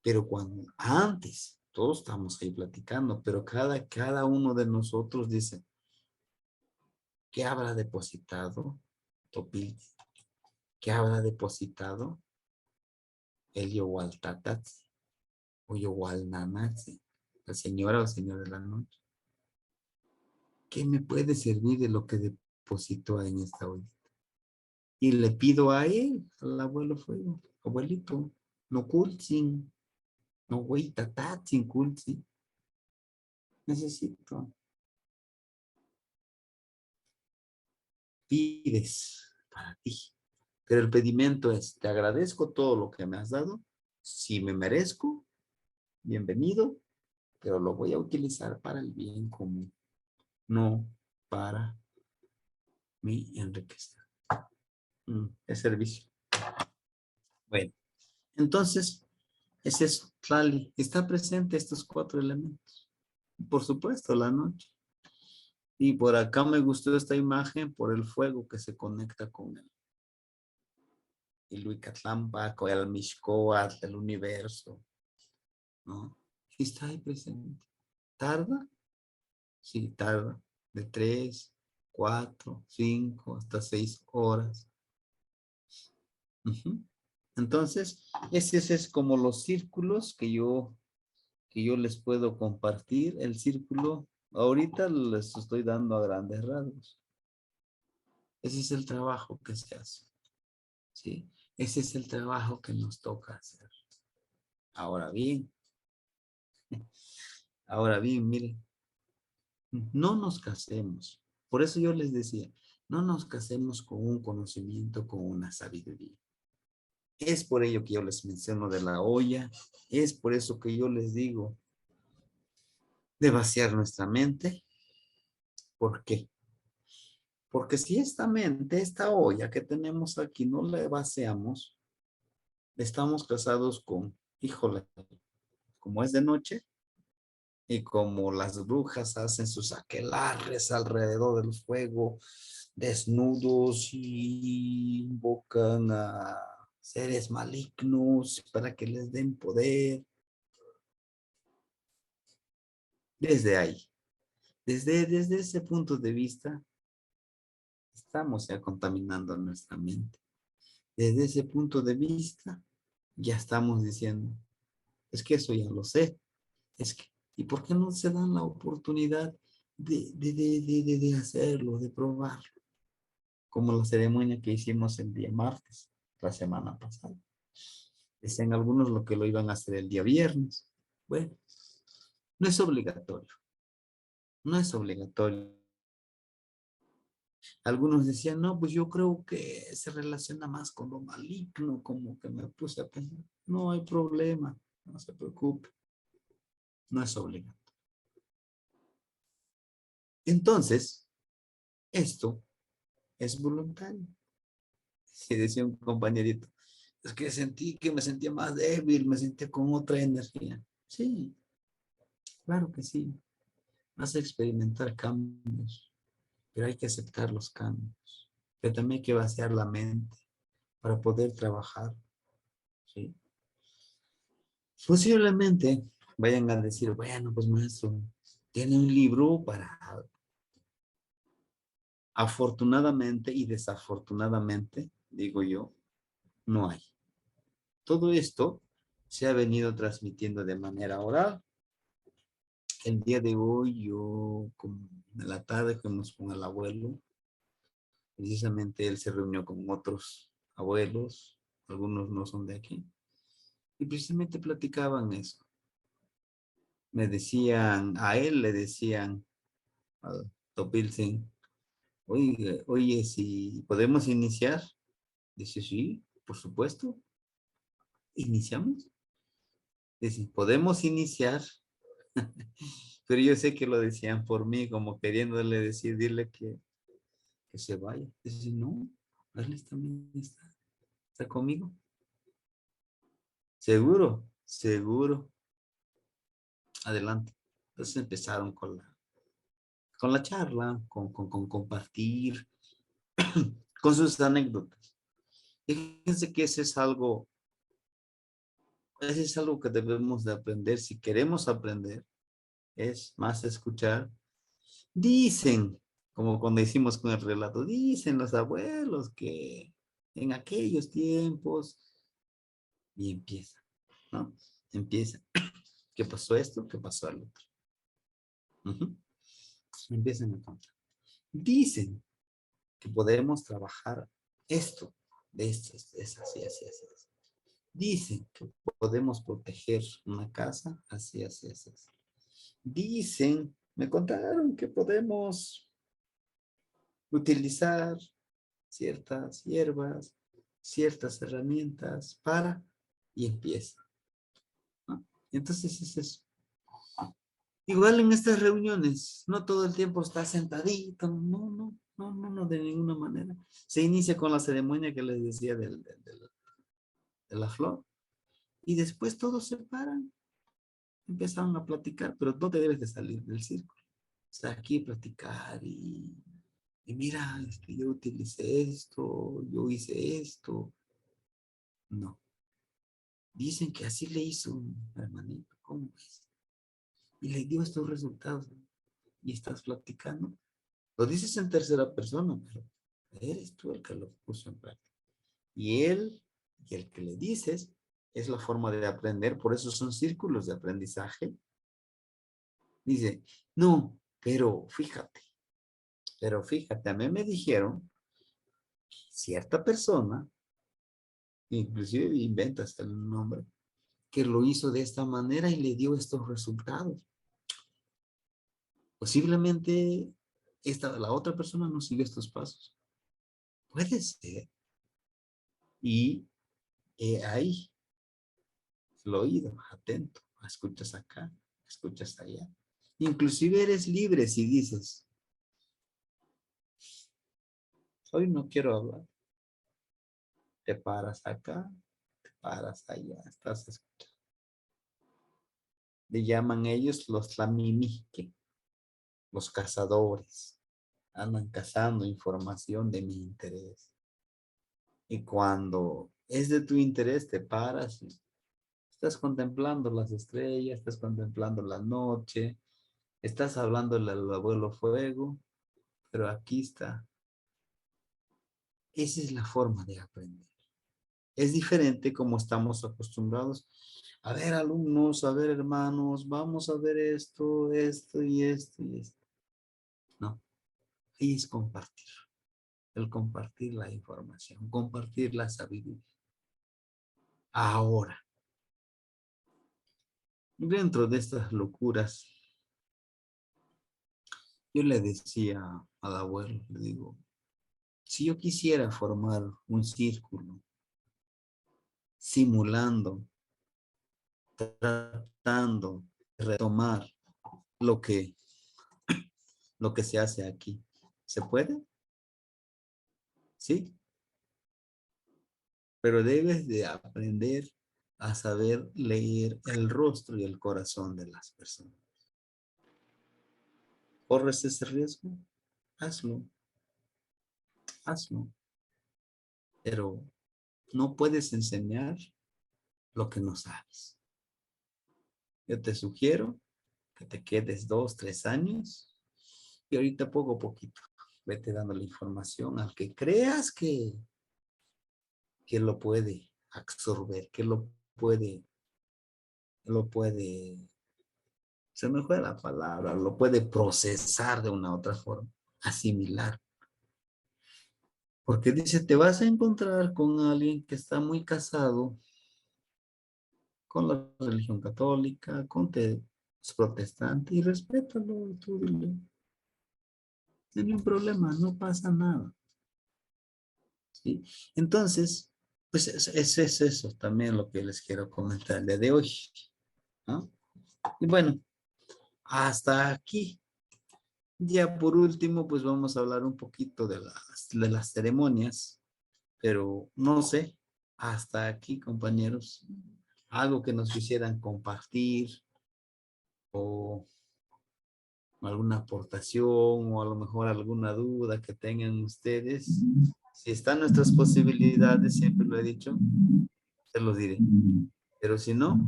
Pero cuando antes, todos estamos ahí platicando, pero cada uno de nosotros dice, ¿qué habrá depositado Topil? ¿Qué habrá depositado el Yowaltatatsi o Yowalnanatsi? La señora o señor de la noche. ¿Qué me puede servir de lo que depositó en esta olla? Y le pido a él, al abuelo fuego, abuelito, no culcin, no güey, tatatzin, culcin. Necesito. Pides para ti. Pero el pedimento es, te agradezco todo lo que me has dado. Si me merezco, bienvenido, pero lo voy a utilizar para el bien común, no para mi enriquecer. Es servicio. Bueno, entonces, es eso, Tlali. Está presente estos 4 elementos. Por supuesto, la noche. Y por acá me gustó esta imagen por el fuego que se conecta con el Ilhuicatlampa, con el Mixcoatl, el universo, ¿no? Y está ahí presente. ¿Tarda? Sí, tarda. De 3, 4, 5, hasta 6 horas. Ujú. Entonces, ese es como los círculos que yo les puedo compartir. El círculo, ahorita les estoy dando a grandes rasgos. Ese es el trabajo que se hace, ¿sí? Ese es el trabajo que nos toca hacer. Ahora bien, miren, no nos casemos. Por eso yo les decía, no nos casemos con un conocimiento, con una sabiduría. Es por ello que yo les menciono de la olla, es por eso que yo les digo de vaciar nuestra mente. ¿Por qué? Porque si esta mente, esta olla que tenemos aquí, no la vaciamos, estamos casados con, híjole, como es de noche y como las brujas hacen sus aquelarres alrededor del fuego, desnudos y invocan a seres malignos para que les den poder. Desde ahí, desde ese punto de vista, estamos ya contaminando nuestra mente. Desde ese punto de vista, ya estamos diciendo, es que eso ya lo sé, es que, ¿y por qué no se dan la oportunidad de hacerlo, de probarlo? Como la ceremonia que hicimos el día martes, la semana pasada. Decían algunos lo que lo iban a hacer el día viernes. Bueno, no es obligatorio, no es obligatorio. Algunos decían, no, pues yo creo que se relaciona más con lo maligno, como que me puse a pensar. No hay problema, no se preocupe, no es obligatorio. Entonces, esto es voluntario. Si decía un compañerito, es que sentí que me sentía más débil, me sentía con otra energía. Sí, claro que sí. Vas a experimentar cambios, pero hay que aceptar los cambios. Pero también hay que vaciar la mente para poder trabajar. ¿Sí? Posiblemente vayan a decir, bueno, pues maestro, tiene un libro para Afortunadamente y desafortunadamente, digo yo, no hay. Todo esto se ha venido transmitiendo de manera oral. El día de hoy yo, como en la tarde, fuimos con el abuelo. Precisamente él se reunió con otros abuelos, algunos no son de aquí, y precisamente platicaban eso. Me decían, a él le decían, a Topilsen, oye, oye, si podemos iniciar. Dice, sí, por supuesto. ¿Iniciamos? Dice, podemos iniciar. Pero yo sé que lo decían por mí, como queriéndole decir, dile que se vaya. Dice, no, Carles también está conmigo. Seguro, seguro. Adelante. Entonces empezaron con la charla, con compartir, con sus anécdotas. Fíjense que ese es algo que debemos de aprender. Si queremos aprender, es más escuchar. Dicen, como cuando hicimos con el relato, dicen los abuelos que en aquellos tiempos, y empieza, ¿no? Empieza. ¿Qué pasó esto? ¿Qué pasó al otro? Ujú. Empiezan a contar. Dicen que podemos trabajar esto, de esto, es así, así, así, así. Dicen que podemos proteger una casa, así, así, así, así. Dicen, me contaron que podemos utilizar ciertas hierbas, ciertas herramientas para, y empieza, ¿no? Entonces es eso. Igual en estas reuniones, no todo el tiempo está sentadito, no, de ninguna manera. Se inicia con la ceremonia que les decía de la flor, y después todos se paran, empezaron a platicar, pero no te debes de salir del círculo. O sea, aquí platicar y mira, es que yo utilicé esto, yo hice esto. No. Dicen que así le hizo un hermanito, ¿cómo es? Y le dio estos resultados. Y estás platicando. Lo dices en tercera persona, pero eres tú el que lo puso en práctica. Y él, y el que le dices, es la forma de aprender. Por eso son círculos de aprendizaje. Dice, no, pero fíjate, a mí me dijeron, cierta persona, inclusive inventa hasta el nombre, que lo hizo de esta manera y le dio estos resultados. Posiblemente la otra persona no siguió estos pasos. Puede ser. Y ahí, el oído, atento, escuchas acá, escuchas allá. Inclusive eres libre si dices, hoy no quiero hablar. Te paras acá, te paras allá, estás escuchando. Le llaman ellos los lamimique, los cazadores. Andan cazando información de mi interés. Y cuando es de tu interés, te paras y estás contemplando las estrellas, estás contemplando la noche, estás hablándole al abuelo fuego, pero aquí está. Esa es la forma de aprender. Es diferente como estamos acostumbrados. A ver, alumnos, a ver, hermanos, vamos a ver esto, esto y esto y esto. No, ahí es compartir. El compartir la información, compartir la sabiduría. Ahora, dentro de estas locuras, yo le decía al abuelo, le digo, si yo quisiera formar un círculo, simulando, tratando de retomar lo que, lo que se hace aquí, ¿se puede? Sí, pero debes de aprender a saber leer el rostro y el corazón de las personas. ¿Corres ese riesgo? Hazlo, hazlo. Pero no puedes enseñar lo que no sabes. Yo te sugiero que te quedes 2, 3 años y ahorita poco a poquito. Vete dando la información al que creas que lo puede absorber, que lo puede, se me fue la palabra, lo puede procesar de una u otra forma, asimilar. Porque dice, te vas a encontrar con alguien que está muy casado con la religión católica, es protestante y respétalo, tú dile. No hay ningún problema, no pasa nada. ¿Sí? Entonces, pues es eso también lo que les quiero comentar el día de hoy, ¿no? Y bueno, hasta aquí. Ya por último, pues vamos a hablar un poquito de las ceremonias, pero no sé, hasta aquí, compañeros, algo que nos quisieran compartir o alguna aportación o a lo mejor alguna duda que tengan ustedes. Si están nuestras posibilidades, siempre lo he dicho, se los diré. Pero si no,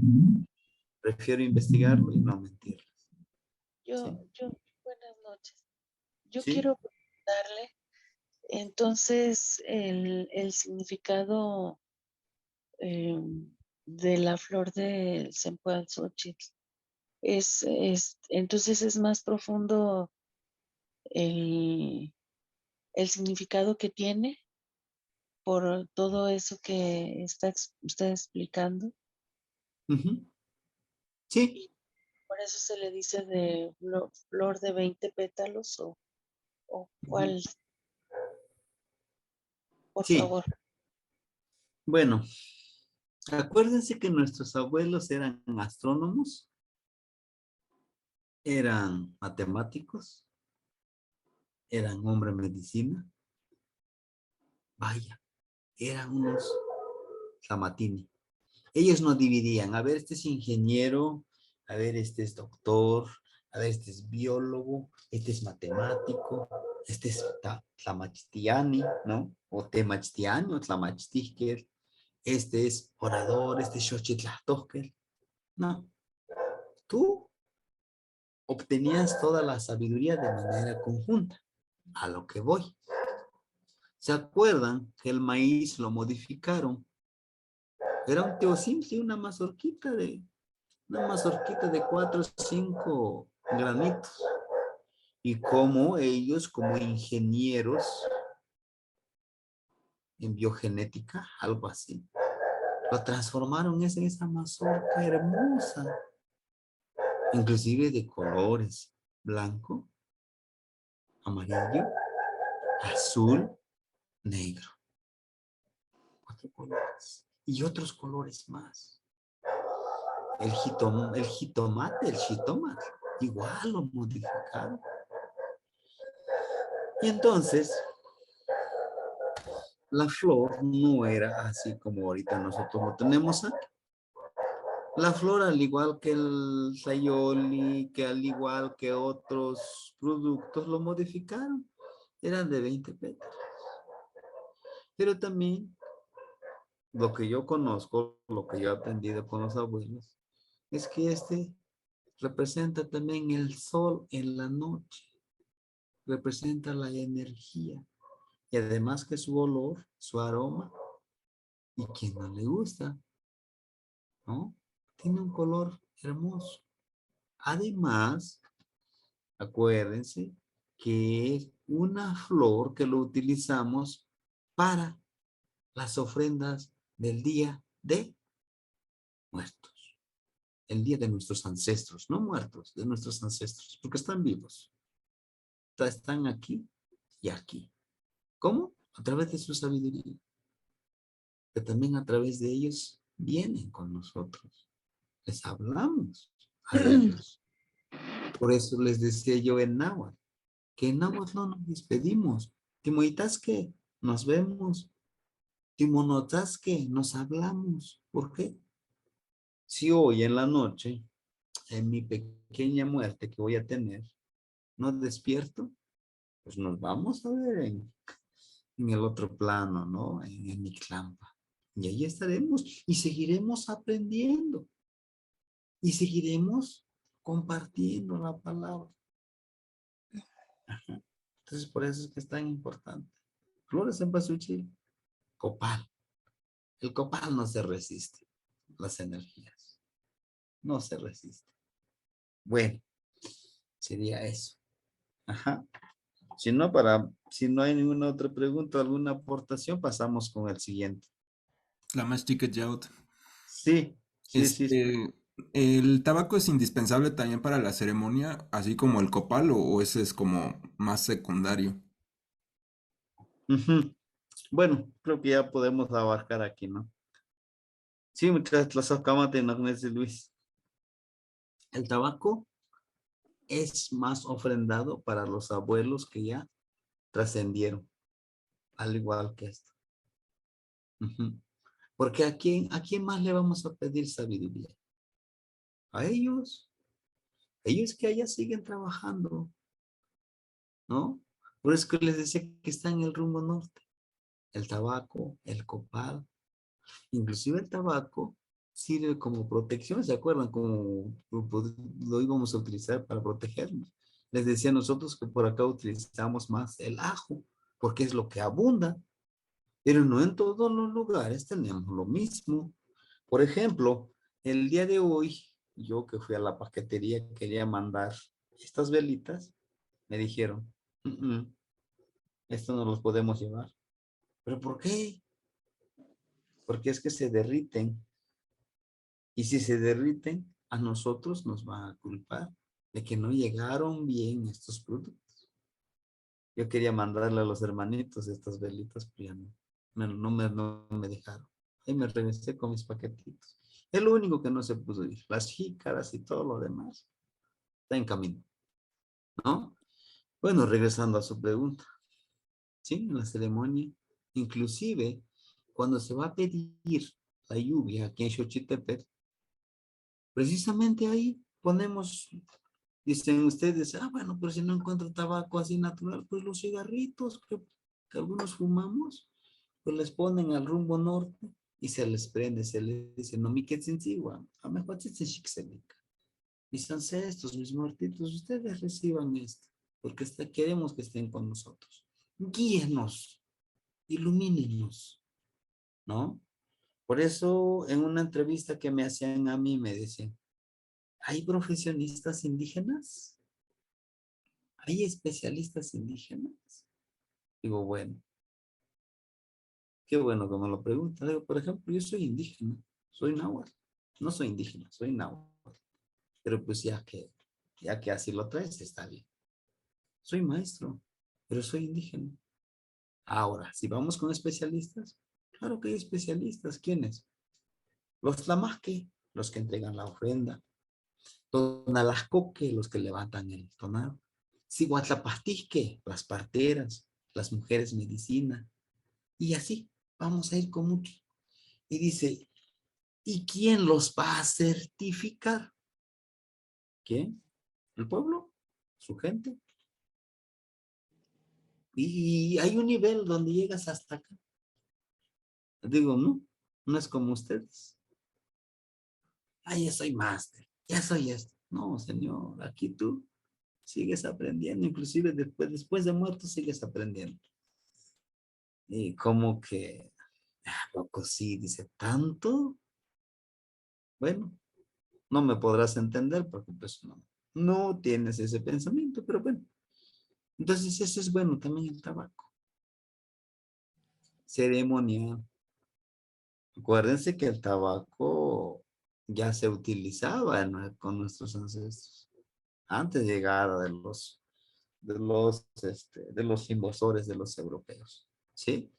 prefiero investigarlo y no mentirles. ¿Sí? Buenas noches. Yo ¿Sí? quiero preguntarle, entonces, el significado de la flor del cempasúchil entonces es más profundo el, el significado que tiene por todo eso que está usted explicando. Ujú. Sí, Y por eso se le dice de flor de 20 pétalos o ujú. cuál, por Sí. favor. Bueno, acuérdense que nuestros abuelos eran astrónomos, eran matemáticos, eran hombres de medicina. Vaya, eran unos zamatini. Ellos no dividían, a ver, este es ingeniero, a ver, este es doctor, a ver, este es biólogo, este es matemático, este es tlamachtiani, ¿no? O temachtiani o tlamachtiquer, este es orador, este es xochitlatohquel. No, tú obtenías toda la sabiduría de manera conjunta. A lo que voy. ¿Se acuerdan que el maíz lo modificaron? Era un teocimple, una mazorquita de 4 o 5 granitos. Y como ellos, como ingenieros en biogenética, algo así, lo transformaron en esa mazorca hermosa, inclusive de colores, blanco, amarillo, azul, negro. 4 colores. Y otros colores más. El jitomate, igual lo modificaron. Y entonces, la flor no era así como ahorita nosotros lo tenemos aquí. La flor, al igual que el sayoli, que al igual que otros productos, lo modificaron. Eran de 20 pétalos. Pero también, lo que yo conozco, lo que yo he aprendido con los abuelos, es que representa también el sol en la noche. Representa la energía. Y además que su olor, su aroma, y quien no le gusta, ¿no? Tiene un color hermoso. Además, acuérdense que es una flor que lo utilizamos para las ofrendas del Día de Muertos. El día de nuestros ancestros, no muertos, de nuestros ancestros, porque están vivos. Están aquí y aquí. ¿Cómo? A través de su sabiduría. Que también a través de ellos vienen con nosotros. Les hablamos a ellos. Por eso les decía yo en náhuatl, que en náhuatl no nos despedimos. Timoitasque, nos vemos. Timonotasque, nos hablamos. ¿Por qué? Si hoy en la noche, en mi pequeña muerte que voy a tener, no despierto, pues nos vamos a ver en el otro plano, ¿no? En mi clampa. Y ahí estaremos y seguiremos aprendiendo y seguiremos compartiendo la palabra. Ajá. Entonces, por eso es que es tan importante. Flores en pasuchil, copal. El copal no se resiste, las energías. No se resiste. Bueno, sería eso. Ajá. Si no hay ninguna otra pregunta, alguna aportación, pasamos con el siguiente. La más chica Yaut. Sí, sí, sí. ¿El tabaco es indispensable también para la ceremonia, así como el copal, o ese es como más secundario? Ujú. Bueno, creo que ya podemos abarcar aquí, ¿no? Sí, muchas gracias, no Luis. El tabaco es más ofrendado para los abuelos que ya trascendieron, al igual que esto. Ujú. Porque ¿a quién más le vamos a pedir sabiduría? A ellos. Ellos que allá siguen trabajando, ¿no? Por eso que les decía que está en el rumbo norte. El tabaco, el copal, inclusive el tabaco sirve como protección, ¿se acuerdan? Como lo íbamos a utilizar para protegernos. Les decía a nosotros que por acá utilizamos más el ajo, porque es lo que abunda, pero no en todos los lugares tenemos lo mismo. Por ejemplo, el día de hoy, yo que fui a la paquetería quería mandar estas velitas, me dijeron, esto no los podemos llevar. ¿Pero por qué? Porque es que se derriten. Y si se derriten, a nosotros nos van a culpar de que no llegaron bien estos productos. Yo quería mandarle a los hermanitos estas velitas, pero ya no me dejaron. Ahí me regresé con mis paquetitos. Es lo único que no se pudo ir. Las jícaras y todo lo demás está en camino, ¿no? Bueno, regresando a su pregunta. Sí, en la ceremonia, inclusive cuando se va a pedir la lluvia aquí en Xochitepec, precisamente ahí ponemos, dicen ustedes, bueno, pero si no encuentro tabaco así natural, pues los cigarritos que algunos fumamos, pues les ponen al rumbo norte y se les prende, se les dice, no me queden igual, a mejor se xixelica. Mis ancestros, mis muertitos, ustedes reciban esto, porque queremos que estén con nosotros. Guíenos, ilumínenos, ¿no? Por eso, en una entrevista que me hacían a mí, me decían, ¿hay profesionistas indígenas? ¿Hay especialistas indígenas? Digo, bueno, qué bueno que me lo preguntan. Digo, por ejemplo, yo soy indígena, soy náhuatl. No soy indígena, soy náhuatl. Pero pues ya que así lo traes, está bien. Soy maestro, pero soy indígena. Ahora, si vamos con especialistas, claro que hay especialistas. ¿Quiénes? Los tlamasque, los que entregan la ofrenda. Tonalascoque, los que levantan el tonal. Cihuatlapastisque, las parteras, las mujeres medicina. Y así, vamos a ir con muchos. Y dice, ¿y quién los va a certificar? ¿Quién? ¿El pueblo? ¿Su gente? Y hay un nivel donde llegas hasta acá. Digo, no es como ustedes. Ya soy máster, ya soy esto. No, señor, aquí tú sigues aprendiendo, inclusive después de muerto sigues aprendiendo. Y como que, loco, sí, dice, ¿tanto? Bueno, no me podrás entender porque pues no tienes ese pensamiento, pero bueno. Entonces eso es bueno también el tabaco. Ceremonia. Acuérdense que el tabaco ya se utilizaba con nuestros ancestros antes de llegada de los invasores de los europeos. ¿Sí?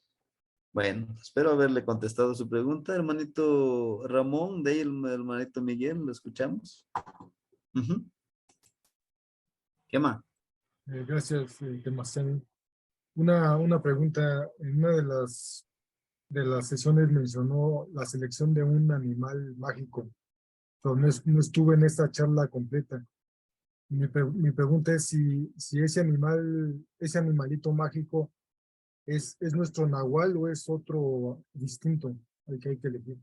Bueno, espero haberle contestado su pregunta, hermanito Ramón, de ahí el hermanito Miguel, ¿lo escuchamos? Ujú. ¿Qué más? Gracias, Demasiado. Una pregunta. En una de las sesiones mencionó la selección de un animal mágico, pero no estuve en esta charla completa. Mi pregunta es si ese animalito mágico es nuestro nahual o es otro distinto al que hay que elegir.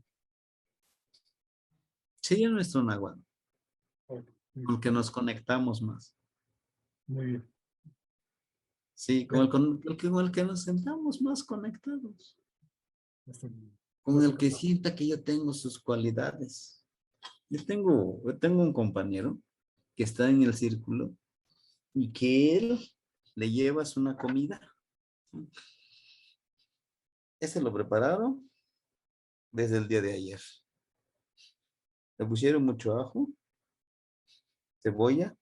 Sería nuestro nahuatl, Ok, con que nos conectamos más. muy bien. Sí, con el que nos sentamos más conectados. Este, Con el que sienta que yo tengo sus cualidades. Yo tengo un compañero que está en el círculo y que él le llevas una comida. Ese lo prepararon desde el día de ayer. Le pusieron mucho ajo, cebolla,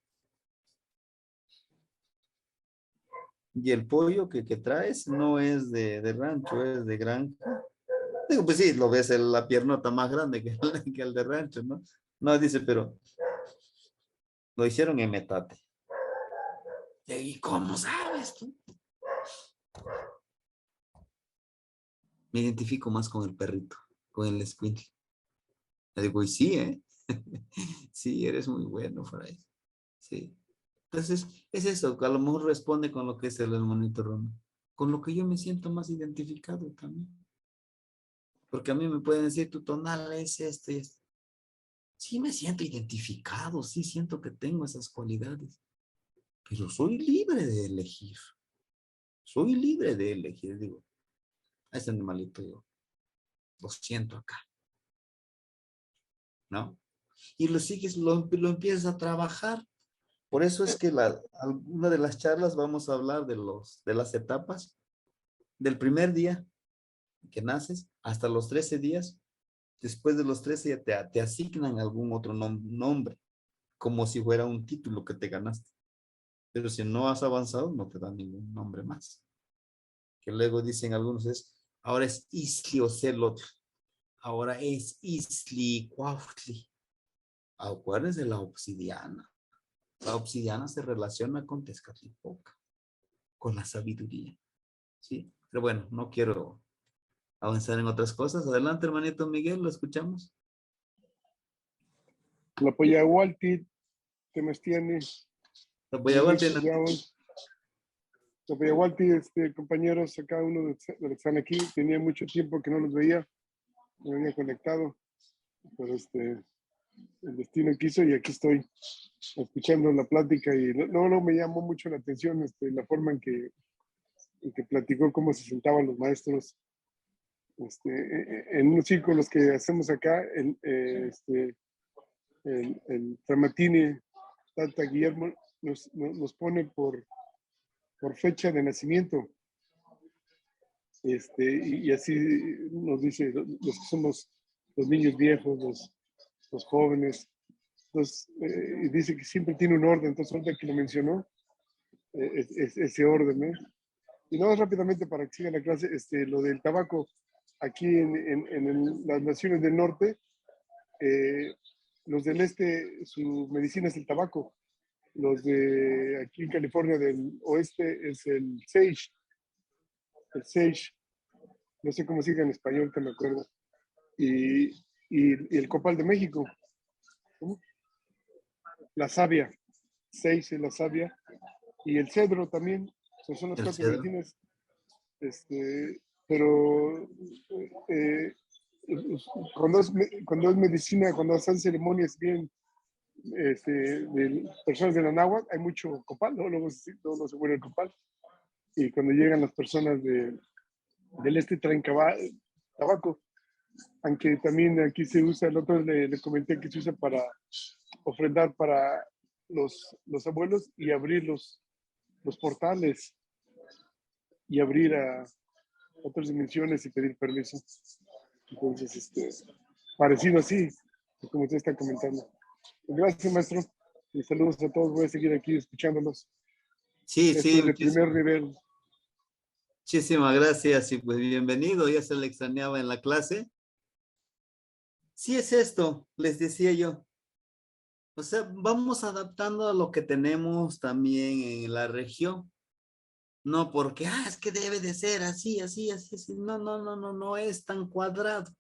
y el pollo que traes no es de rancho, es de granja. Digo, pues sí, lo ves la piernota más grande que, que el de rancho, ¿no? No, dice, pero lo hicieron en metate. ¿Y cómo sabes tú? Me identifico más con el perrito, con el escuincle. Le digo, y sí, ¿eh? Sí, eres muy bueno, Fray. Sí. Entonces, es eso, que a lo mejor responde con lo que es el hermanito Romo. Con lo que yo me siento más identificado también. Porque a mí me pueden decir, tu tonal es esto y esto. Sí me siento identificado, sí siento que tengo esas cualidades. Pero soy libre de elegir. Soy libre de elegir. Digo, a ese animalito yo lo siento acá, ¿no? Y lo sigues, lo empiezas a trabajar. Por eso es que una de las charlas vamos a hablar de las etapas del primer día que naces hasta los 13 días. Después de los 13 ya te asignan algún otro nombre, como si fuera un título que te ganaste. Pero si no has avanzado, no te dan ningún nombre más. Que luego dicen algunos ahora es Isli Ocelot, ahora es Isli Cuautli. Acuérdense de la obsidiana. La obsidiana se relaciona con Tezcatlipoca, con la sabiduría. ¿Sí? Pero bueno, no quiero avanzar en otras cosas. Adelante, hermanito Miguel, lo escuchamos. La Poyahualti, Temestiani, La Poyahualti, la Poyahualti, compañeros, acá uno de los que están aquí, tenía mucho tiempo que no los veía, me había conectado, pero el destino quiso y aquí estoy escuchando la plática y no me llamó mucho la atención la forma en que platicó cómo se sentaban los maestros en unos círculos que hacemos acá, el Tramatini, Tata Guillermo, nos pone por fecha de nacimiento. Y así nos dice los que somos los niños viejos, los jóvenes. Entonces, y dice que siempre tiene un orden. Entonces, ahorita que lo mencionó, ese orden, ¿eh? Y nada más rápidamente para que siga la clase, lo del tabaco, aquí en las naciones del norte, los del este, su medicina es el tabaco. Los de aquí en California del oeste es el sage. El sage. No sé cómo sigue en español, que me acuerdo. Y el copal de México. ¿Cómo? La savia. Sage es la savia. Y el cedro también. Son las cuatro medicinas. Pero cuando es medicina, cuando hacen ceremonias bien de personas de la náhuatl, hay mucho copal, ¿no? Luego se muere el copal. Y cuando llegan las personas del este traen tabaco, aunque también aquí se usa, el otro le comenté que se usa para ofrendar para los abuelos y abrir los portales y abrir a otras dimensiones y pedir permiso. Entonces, parecido así, como usted está comentando. Gracias, maestro. Y saludos a todos. Voy a seguir aquí escuchándolos. Sí, Esto sí. es de primer nivel. Muchísimas gracias y pues bienvenido. Ya se le extrañaba en la clase. Sí es esto, les decía yo. O sea, vamos adaptando a lo que tenemos también en la región. No porque, es que debe de ser así, así, así, así. No es tan cuadrado.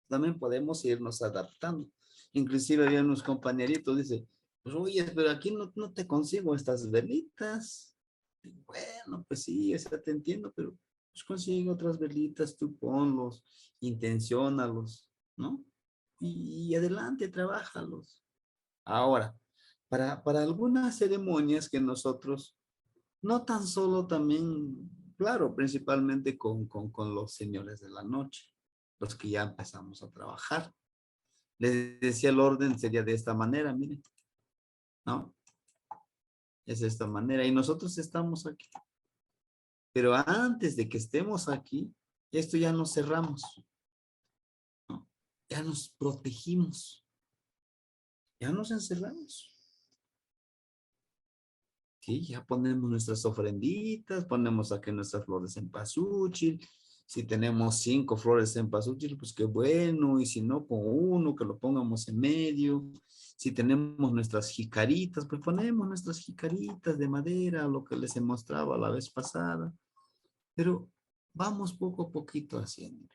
También podemos irnos adaptando. Inclusive había unos compañeritos, dice, pues oye, pero aquí no te consigo estas velitas. Bueno, pues sí, o sea, te entiendo, pero pues consigue otras velitas, tú ponlos, intenciónalos, ¿no? Y adelante, trabájalos. Ahora, para algunas ceremonias que nosotros No tan solo también, claro, principalmente con los señores de la noche, los que ya empezamos a trabajar. Les decía el orden sería de esta manera, miren, ¿no? Es de esta manera. Y nosotros estamos aquí. Pero antes de que estemos aquí, esto ya nos cerramos, ¿no? Ya nos protegimos, ya nos encerramos. Sí, ya ponemos nuestras ofrenditas, ponemos aquí nuestras flores en pasuchil. Si tenemos 5 flores en pasuchil, pues qué bueno. Y si no, con uno que lo pongamos en medio. Si tenemos nuestras jicaritas, pues ponemos nuestras jicaritas de madera, lo que les mostraba la vez pasada. Pero vamos poco a poquito haciendo.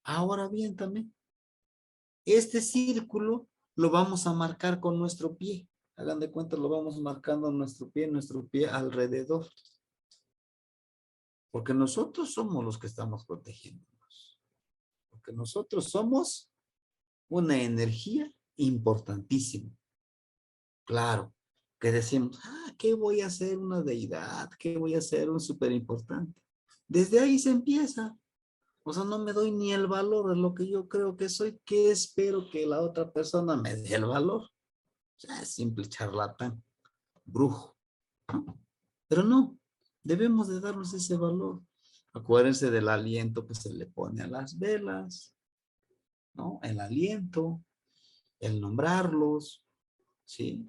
Ahora bien, también, este círculo lo vamos a marcar con nuestro pie. Hagan de cuenta, lo vamos marcando nuestro pie alrededor. Porque nosotros somos los que estamos protegiéndonos. Porque nosotros somos una energía importantísima. Claro, que decimos, ¿qué voy a hacer una deidad? ¿Qué voy a hacer un súper importante? Desde ahí se empieza. O sea, no me doy ni el valor de lo que yo creo que soy. ¿Qué espero que la otra persona me dé el valor? O sea, es simple charlatán, brujo, ¿no? Pero no, debemos de darnos ese valor. Acuérdense del aliento que se le pone a las velas, ¿no? El aliento, el nombrarlos, ¿sí?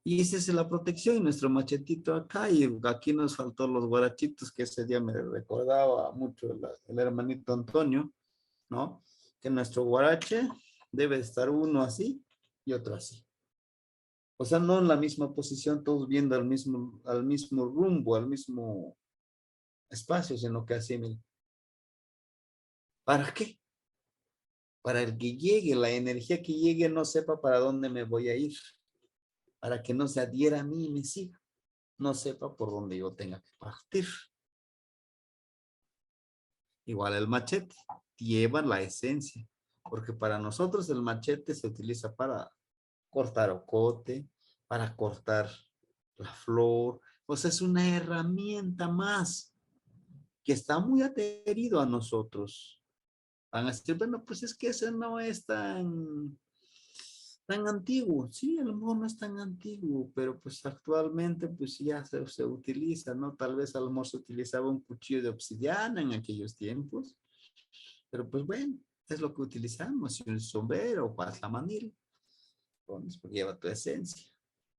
Y esa es la protección y nuestro machetito acá. Y aquí nos faltó los guarachitos, que ese día me recordaba mucho el hermanito Antonio, ¿no? Que nuestro guarache debe estar uno así y otro así. O sea, no en la misma posición, todos viendo al mismo rumbo, al mismo espacio, sino que así, miren. ¿Para qué? Para el que llegue, la energía que llegue no sepa para dónde me voy a ir. Para que no se adhiera a mí y me siga. No sepa por dónde yo tenga que partir. Igual el machete lleva la esencia. Porque para nosotros el machete se utiliza para cortar ocote, para cortar la flor. O sea, es una herramienta más que está muy adherido a nosotros. Van a decir, bueno, pues es que ese no es tan antiguo. Sí, a lo mejor no es tan antiguo, pero pues actualmente pues ya se utiliza, ¿no? Tal vez a lo mejor se utilizaba un cuchillo de obsidiana en aquellos tiempos, pero pues bueno, es lo que utilizamos, y un sombrero o paslamanil, pues lleva tu esencia.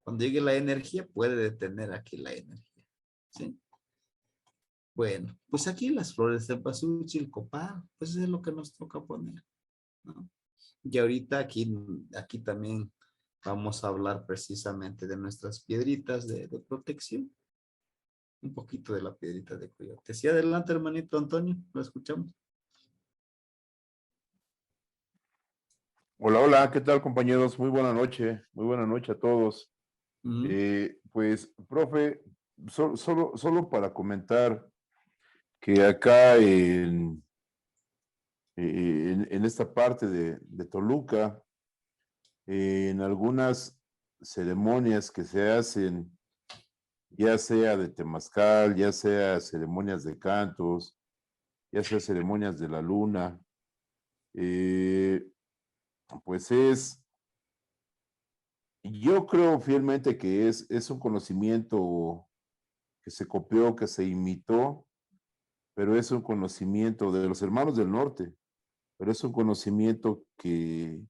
Cuando llegue la energía, puede detener aquí la energía, ¿sí? Bueno, pues aquí las flores de cempasúchil, el copal, pues es lo que nos toca poner, ¿no? Y ahorita aquí también vamos a hablar precisamente de nuestras piedritas de protección. Un poquito de la piedrita de coyote. Sí, adelante, hermanito Antonio, lo escuchamos. Hola, hola, ¿qué tal, compañeros? Muy buena noche a todos. Ujú. Pues, profe, solo para comentar que acá en esta parte de Toluca, en algunas ceremonias que se hacen, ya sea de temazcal, ya sea ceremonias de cantos, ya sea ceremonias de la luna, eh, pues yo creo fielmente que es un conocimiento que se copió, que se imitó, pero es un conocimiento de los hermanos del norte, pero es un conocimiento que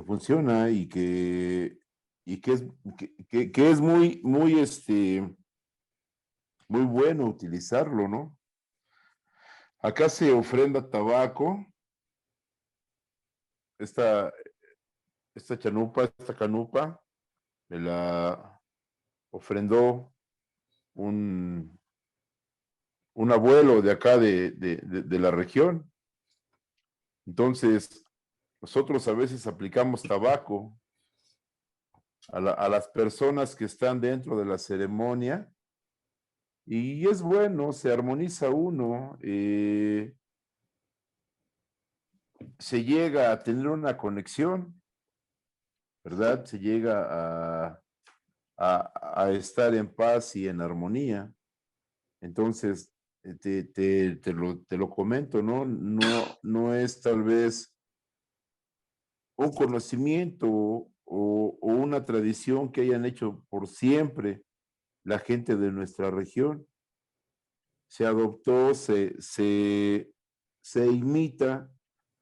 funciona y que es muy bueno utilizarlo, ¿no? Acá se ofrenda tabaco, esta, esta canupa, me la ofrendó un, un abuelo de acá de la región. Entonces, nosotros a veces aplicamos tabaco a las personas que están dentro de la ceremonia y es bueno, se armoniza uno, se llega a tener una conexión, ¿verdad? Se llega a estar en paz y en armonía. Entonces, te lo comento, ¿no? No es tal vez un conocimiento o una tradición que hayan hecho por siempre la gente de nuestra región. Se adoptó, se imita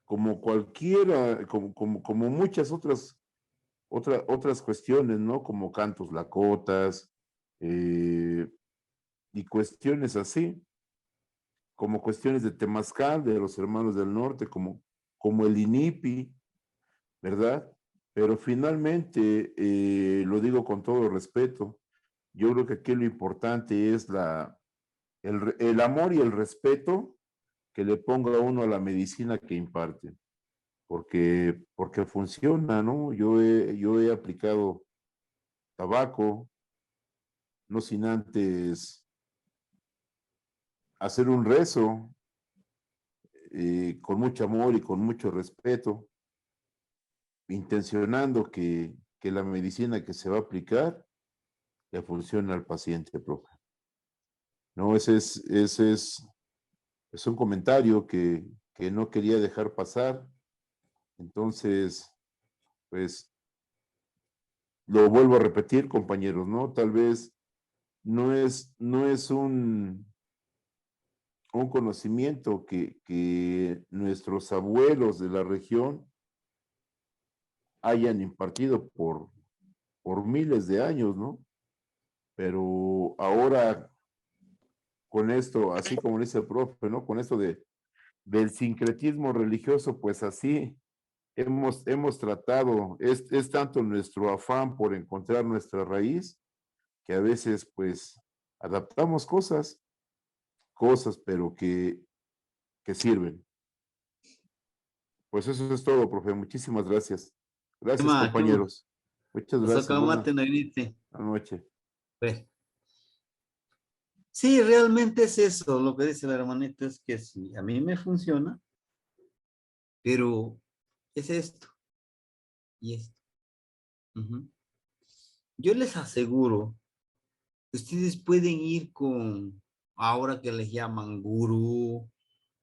como cualquiera, como muchas otras cuestiones, ¿no? Como cantos lacotas y cuestiones así, como cuestiones de temazcal, de los hermanos del norte, como el INIPI, ¿verdad? Pero finalmente, lo digo con todo respeto, yo creo que aquí lo importante es el amor y el respeto que le ponga uno a la medicina que imparte, porque funciona, ¿no? Yo he aplicado tabaco, no sin antes hacer un rezo con mucho amor y con mucho respeto, intencionando que la medicina que se va a aplicar le funcione al paciente, profe. No, ese es un comentario que no quería dejar pasar. Entonces, pues, lo vuelvo a repetir, compañeros, ¿no? Tal vez no es un conocimiento que nuestros abuelos de la región hayan impartido por miles de años, ¿no? Pero ahora con esto, así como dice el profe, ¿no? Con esto del sincretismo religioso, pues así hemos tratado, es tanto nuestro afán por encontrar nuestra raíz, que a veces pues adaptamos cosas, pero que sirven. Pues eso es todo, profe. Muchísimas gracias. Gracias, Qué más, compañeros. Muchas pasó gracias. Buenas calmate, negrite. noches. Pues, sí, realmente es eso, lo que dice la hermanita es que sí, a mí me funciona, pero es esto y esto. Ujú. Yo les aseguro que ustedes pueden ir con, ahora que les llaman gurú,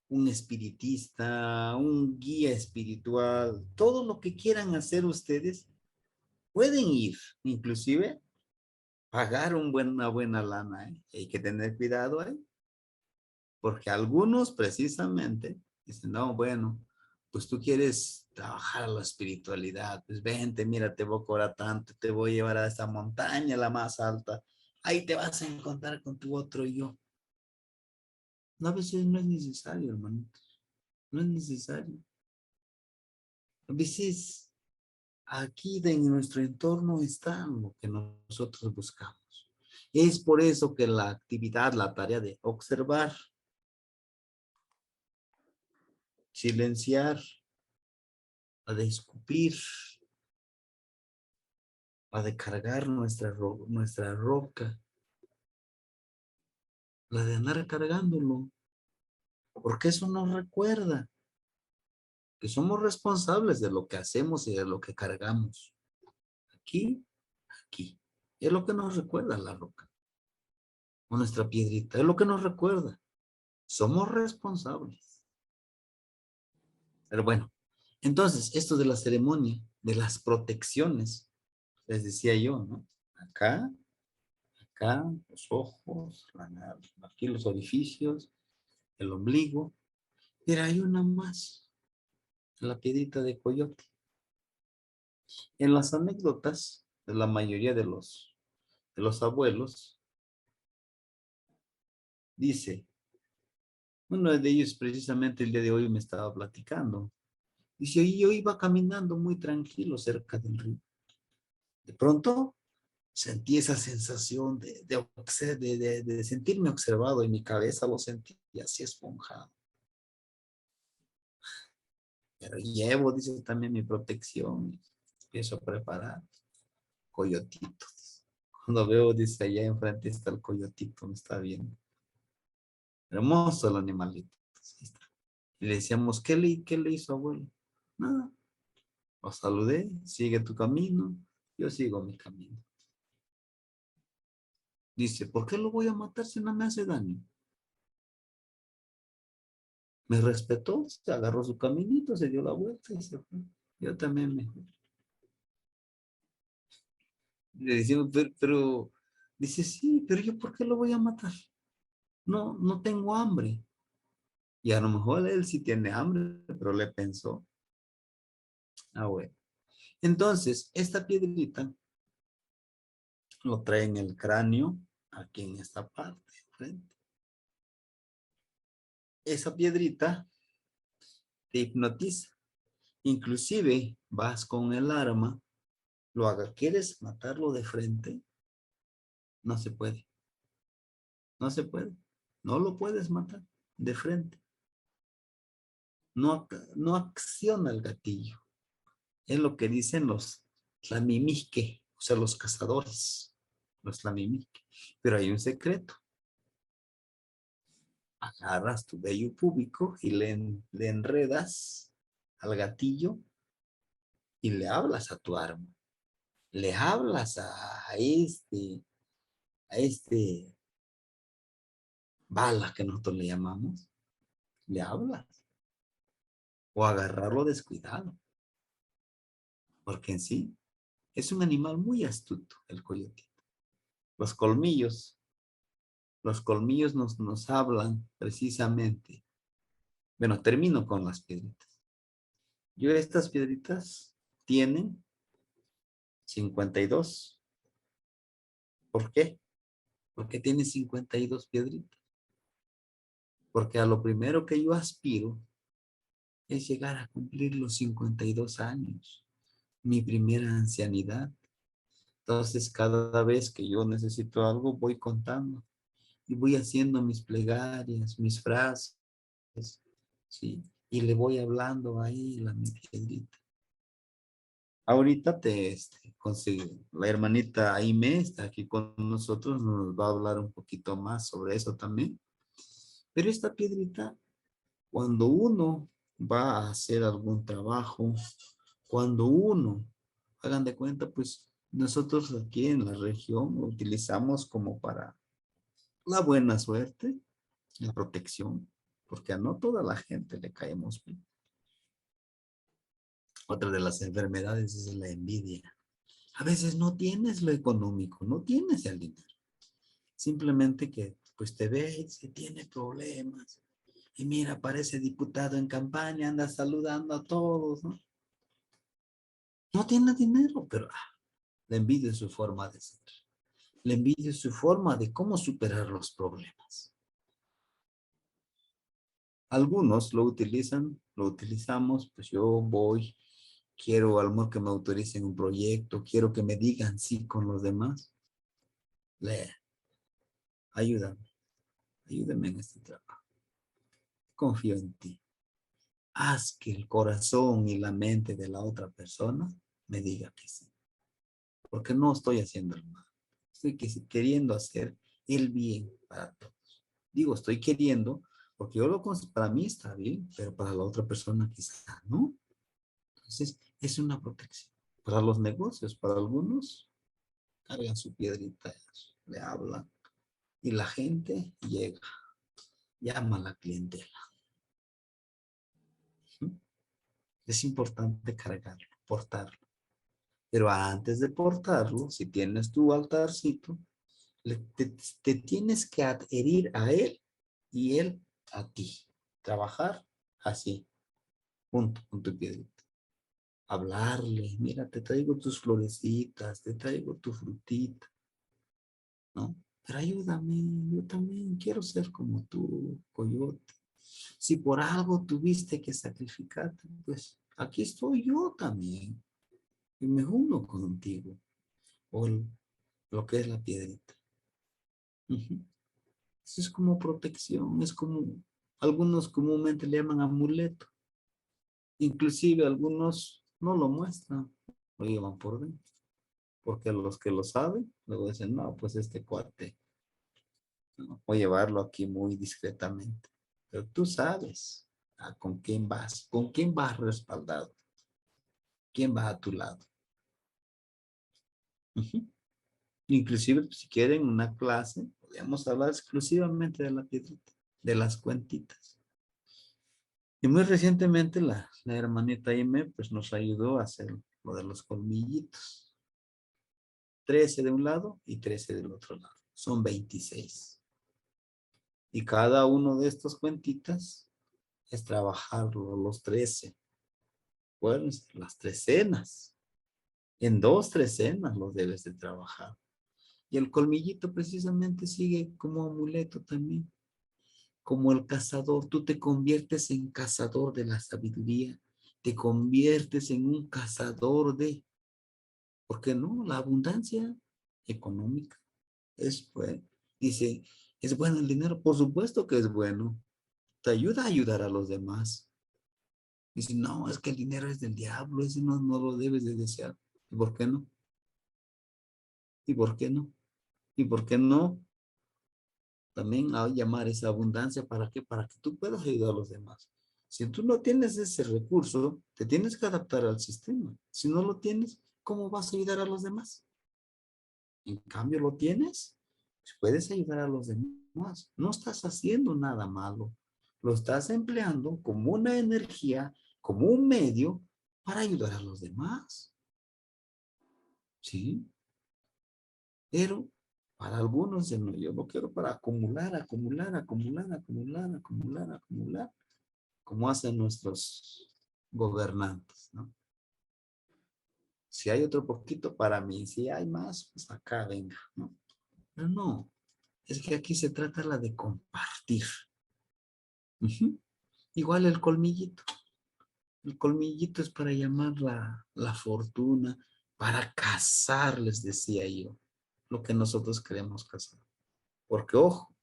un espiritista, un guía espiritual, todo lo que quieran hacer ustedes, pueden ir, inclusive pagar una buena lana, ¿eh? Hay que tener cuidado ahí, porque algunos precisamente dicen, no, bueno, pues tú quieres trabajar la espiritualidad, pues vente, mira, te voy a cobrar tanto, te voy a llevar a esa montaña, la más alta, ahí te vas a encontrar con tu otro yo. No, a veces no es necesario, hermanitos, no es necesario. A veces aquí en nuestro entorno está lo que nosotros buscamos. Es por eso que la actividad, la tarea de observar, silenciar, la de escupir, la de cargar nuestra roca, la de andar cargándolo, porque eso nos recuerda que somos responsables de lo que hacemos y de lo que cargamos. Aquí, aquí. Es lo que nos recuerda la roca. O nuestra piedrita, es lo que nos recuerda. Somos responsables. Pero bueno, entonces, esto de la ceremonia, de las protecciones, les decía yo, ¿no? Acá, los ojos, aquí los orificios, el ombligo, pero hay una más, la piedrita de coyote. En las anécdotas de la mayoría de los abuelos, dice, uno de ellos precisamente el día de hoy me estaba platicando, dice, y yo iba caminando muy tranquilo cerca del río. De pronto sentí esa sensación de sentirme observado, en mi cabeza lo sentí así esponjado. Pero llevo, dice, también mi protección, empiezo a preparar coyotitos. Cuando veo, dice, allá enfrente está el coyotito, me está viendo. Hermoso el animalito. Y le decíamos, ¿qué le hizo, abuelo? Nada. Lo saludé, sigue tu camino, yo sigo mi camino. Dice, ¿por qué lo voy a matar si no me hace daño? Me respetó, se agarró su caminito, se dio la vuelta y se fue. Yo también me... Le decimos, pero, dice, sí, pero yo ¿por qué lo voy a matar? No, no tengo hambre. Y a lo mejor él sí tiene hambre, pero le pensó. Ah, bueno. Entonces, esta piedrita lo trae en el cráneo, aquí en esta parte, frente. Esa piedrita te hipnotiza. Inclusive vas con el arma, lo haga, ¿quieres matarlo de frente? No se puede. No se puede. No lo puedes matar de frente. No, no acciona el gatillo. Es lo que dicen los tlamimique, o sea, los cazadores. Los tlamimique. Pero hay un secreto. Agarras tu vello púbico y le enredas al gatillo y le hablas a tu arma. Le hablas a este bala que nosotros le llamamos. Le hablas. O agarrarlo descuidado. Porque en sí es un animal muy astuto, el coyotito. Los colmillos nos hablan precisamente. Bueno, termino con las piedritas. Yo estas piedritas tienen 52. ¿Por qué? Porque tiene 52 piedritas. Porque a lo primero que yo aspiro es llegar a cumplir los 52 años. Mi primera ancianidad. Entonces, cada vez que yo necesito algo, voy contando. Y voy haciendo mis plegarias, mis frases, ¿sí? Y le voy hablando ahí mi piedrita. Ahorita la hermanita Aime está aquí con nosotros, nos va a hablar un poquito más sobre eso también. Pero esta piedrita, cuando uno va a hacer algún trabajo, cuando uno, hagan de cuenta, pues nosotros aquí en la región lo utilizamos como para la buena suerte, la protección, porque a no toda la gente le caemos bien. Otra de las enfermedades es la envidia. A veces no tienes lo económico, no tienes el dinero. Simplemente que pues te ves que tiene problemas. Y mira, parece diputado en campaña, anda saludando a todos, ¿no? No tiene dinero, pero la envidia es su forma de ser. La envidia es su forma de cómo superar los problemas. Algunos lo utilizan, lo utilizamos, pues yo voy, quiero a lo mejor que me autoricen un proyecto, quiero que me digan sí con los demás. Lea, ayúdame, ayúdame en este trabajo. Confío en ti. Haz que el corazón y la mente de la otra persona me diga que sí. Porque no estoy haciendo el mal. Estoy queriendo hacer el bien para todos. Digo, estoy queriendo, porque para mí está bien, pero para la otra persona quizá no. Entonces, es una protección. Para los negocios, para algunos, cargan su piedrita, le hablan, y la gente llega, llama a la clientela. Es importante cargarlo, portarlo. Pero antes de portarlo, si tienes tu altarcito, te tienes que adherir a él y él a ti. Trabajar así, junto con tu piedrita. Hablarle, mira, te traigo tus florecitas, te traigo tu frutita, ¿no? Pero ayúdame, yo también quiero ser como tú, coyote. Si por algo tuviste que sacrificarte, pues aquí estoy yo también. Y me uno contigo. O lo que es la piedrita. Ujú. Eso es como protección, es como, algunos comúnmente le llaman amuleto. Inclusive algunos no lo muestran, lo llevan por dentro. Porque los que lo saben, luego dicen, no, pues este cuate, no, voy a llevarlo aquí muy discretamente. Pero tú sabes con quién vas respaldado, quién va a tu lado. Ujú. Inclusive, si quieren una clase, podemos hablar exclusivamente de la piedrita, de las cuentitas. Y muy recientemente la hermanita Aime pues nos ayudó a hacer lo de los colmillitos. 13 de un lado y 13 del otro lado. Son 26. Y cada uno de estos cuentitas es trabajarlo los 13. Bueno, las trecenas. En 2 trecenas los debes de trabajar. Y el colmillito precisamente sigue como amuleto también. Como el cazador, tú te conviertes en cazador de la sabiduría. Te conviertes en un cazador de, ¿por qué no? La abundancia económica es bueno. Dice, ¿es bueno el dinero? Por supuesto que es bueno. Te ayuda a ayudar a los demás. Dice, no, es que el dinero es del diablo, ese no lo debes de desear. ¿Y por qué no? ¿Y por qué no? ¿Y por qué no? También a llamar esa abundancia, ¿para qué? Para que tú puedas ayudar a los demás. Si tú no tienes ese recurso, te tienes que adaptar al sistema. Si no lo tienes, ¿cómo vas a ayudar a los demás? En cambio, lo tienes, pues puedes ayudar a los demás. No estás haciendo nada malo. Lo estás empleando como una energía, como un medio para ayudar a los demás. ¿Sí? Pero para algunos dicen, no, yo lo quiero para acumular, acumular, acumular, acumular, acumular, acumular, como hacen nuestros gobernantes, ¿no? Si hay otro poquito para mí, si hay más, pues acá venga, ¿no? Pero no, es que aquí se trata la de compartir. Ujú. Igual el colmillito. El colmillito es para llamar la fortuna, para cazar, les decía yo, lo que nosotros queremos cazar. Porque, ojo,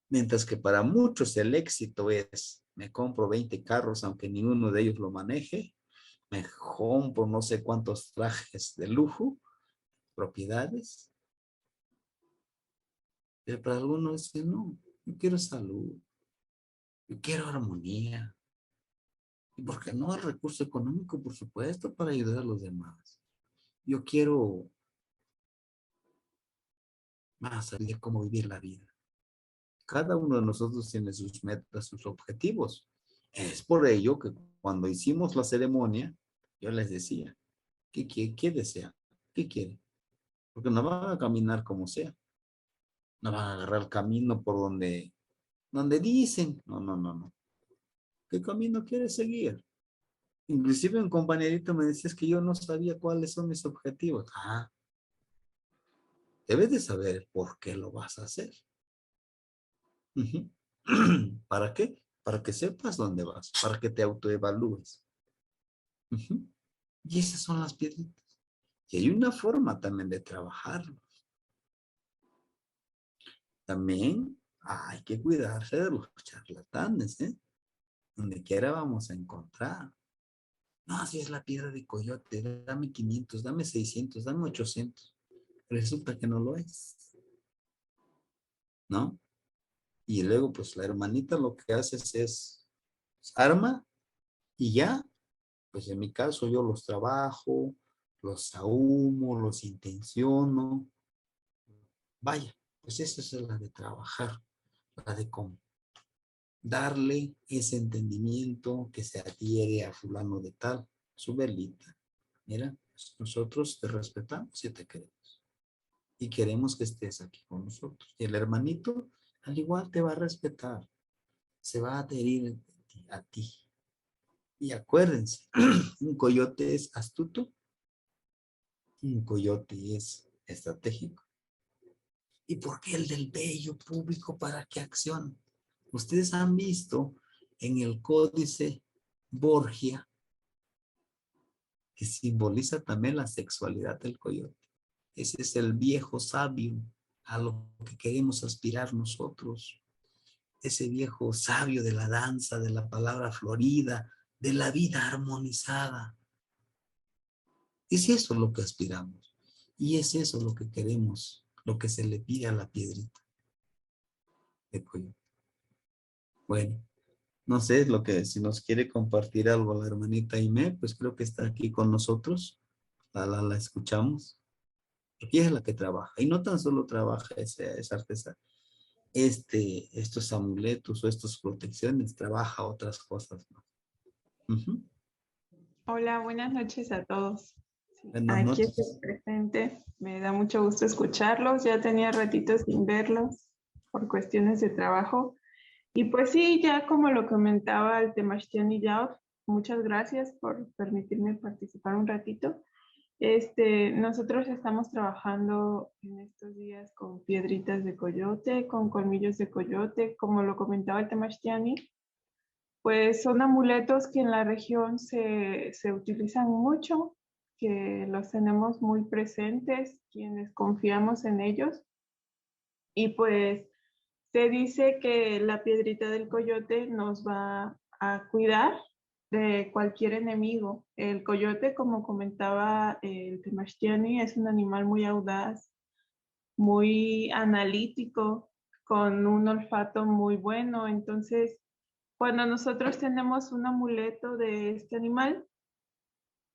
mientras que para muchos el éxito es, me compro 20 carros aunque ninguno de ellos lo maneje, me compro no sé cuántos trajes de lujo, propiedades, pero para algunos es que no, yo quiero salud, yo quiero armonía. ¿Y por qué no el recurso económico? Por supuesto, para ayudar a los demás. Yo quiero más saber cómo vivir la vida. Cada uno de nosotros tiene sus metas, sus objetivos. Es por ello que cuando hicimos la ceremonia, yo les decía, ¿qué desea? ¿Qué quiere? Porque no van a caminar como sea. No van a agarrar el camino por donde dicen. No, no, no, no. ¿Qué camino quieres seguir? Inclusive un compañerito me decía, es que yo no sabía cuáles son mis objetivos. Ah, debes de saber por qué lo vas a hacer. Ujú. ¿Para qué? Para que sepas dónde vas, para que te autoevalúes. Ujú. Y esas son las piedritas. Y hay una forma también de trabajarlo. También hay que cuidarse de los charlatanes, ¿eh? Donde quiera vamos a encontrar. No, si es la piedra de coyote, dame 500, dame 600, dame 800. Resulta que no lo es, ¿no? Y luego, pues la hermanita lo que hace es arma y ya, pues en mi caso yo los trabajo, los ahumo, los intenciono. Vaya, pues esa es la de trabajar, la de cómo darle ese entendimiento que se adhiere a fulano de tal, su velita. Mira, pues nosotros te respetamos y te queremos. Y queremos que estés aquí con nosotros. Y el hermanito, al igual, te va a respetar. Se va a adherir a ti. Y acuérdense, un coyote es astuto, un coyote es estratégico. ¿Y por qué el del bello público? ¿Para qué acción? Ustedes han visto en el códice Borgia, que simboliza también la sexualidad del coyote. Ese es el viejo sabio a lo que queremos aspirar nosotros. Ese viejo sabio de la danza, de la palabra florida, de la vida armonizada. Es eso lo que aspiramos. Y es eso lo que queremos, lo que se le pide a la piedrita de coyote. Bueno, no sé, lo que si nos quiere compartir algo la hermanita Aimé, pues creo que está aquí con nosotros. La escuchamos. porque ella es la que trabaja, y no tan solo trabaja esa artesana, estos amuletos o estas protecciones, trabaja otras cosas más. Ujú. Hola, buenas noches a todos. Sí, Buenas aquí estoy noches. presente. Me da mucho gusto escucharlos. Ya tenía ratitos sin verlos por cuestiones de trabajo. Y pues sí, ya como lo comentaba el Temachtiani Yaor, muchas gracias por permitirme participar un ratito. Nosotros estamos trabajando en estos días con piedritas de coyote, con colmillos de coyote, como lo comentaba el Temachtiani. Pues son amuletos que en la región se utilizan mucho, que los tenemos muy presentes, quienes confiamos en ellos. Y pues se dice que la piedrita del coyote nos va a cuidar de cualquier enemigo. El coyote, como comentaba el Temachtiani, es un animal muy audaz, muy analítico, con un olfato muy bueno. Entonces, cuando nosotros tenemos un amuleto de este animal,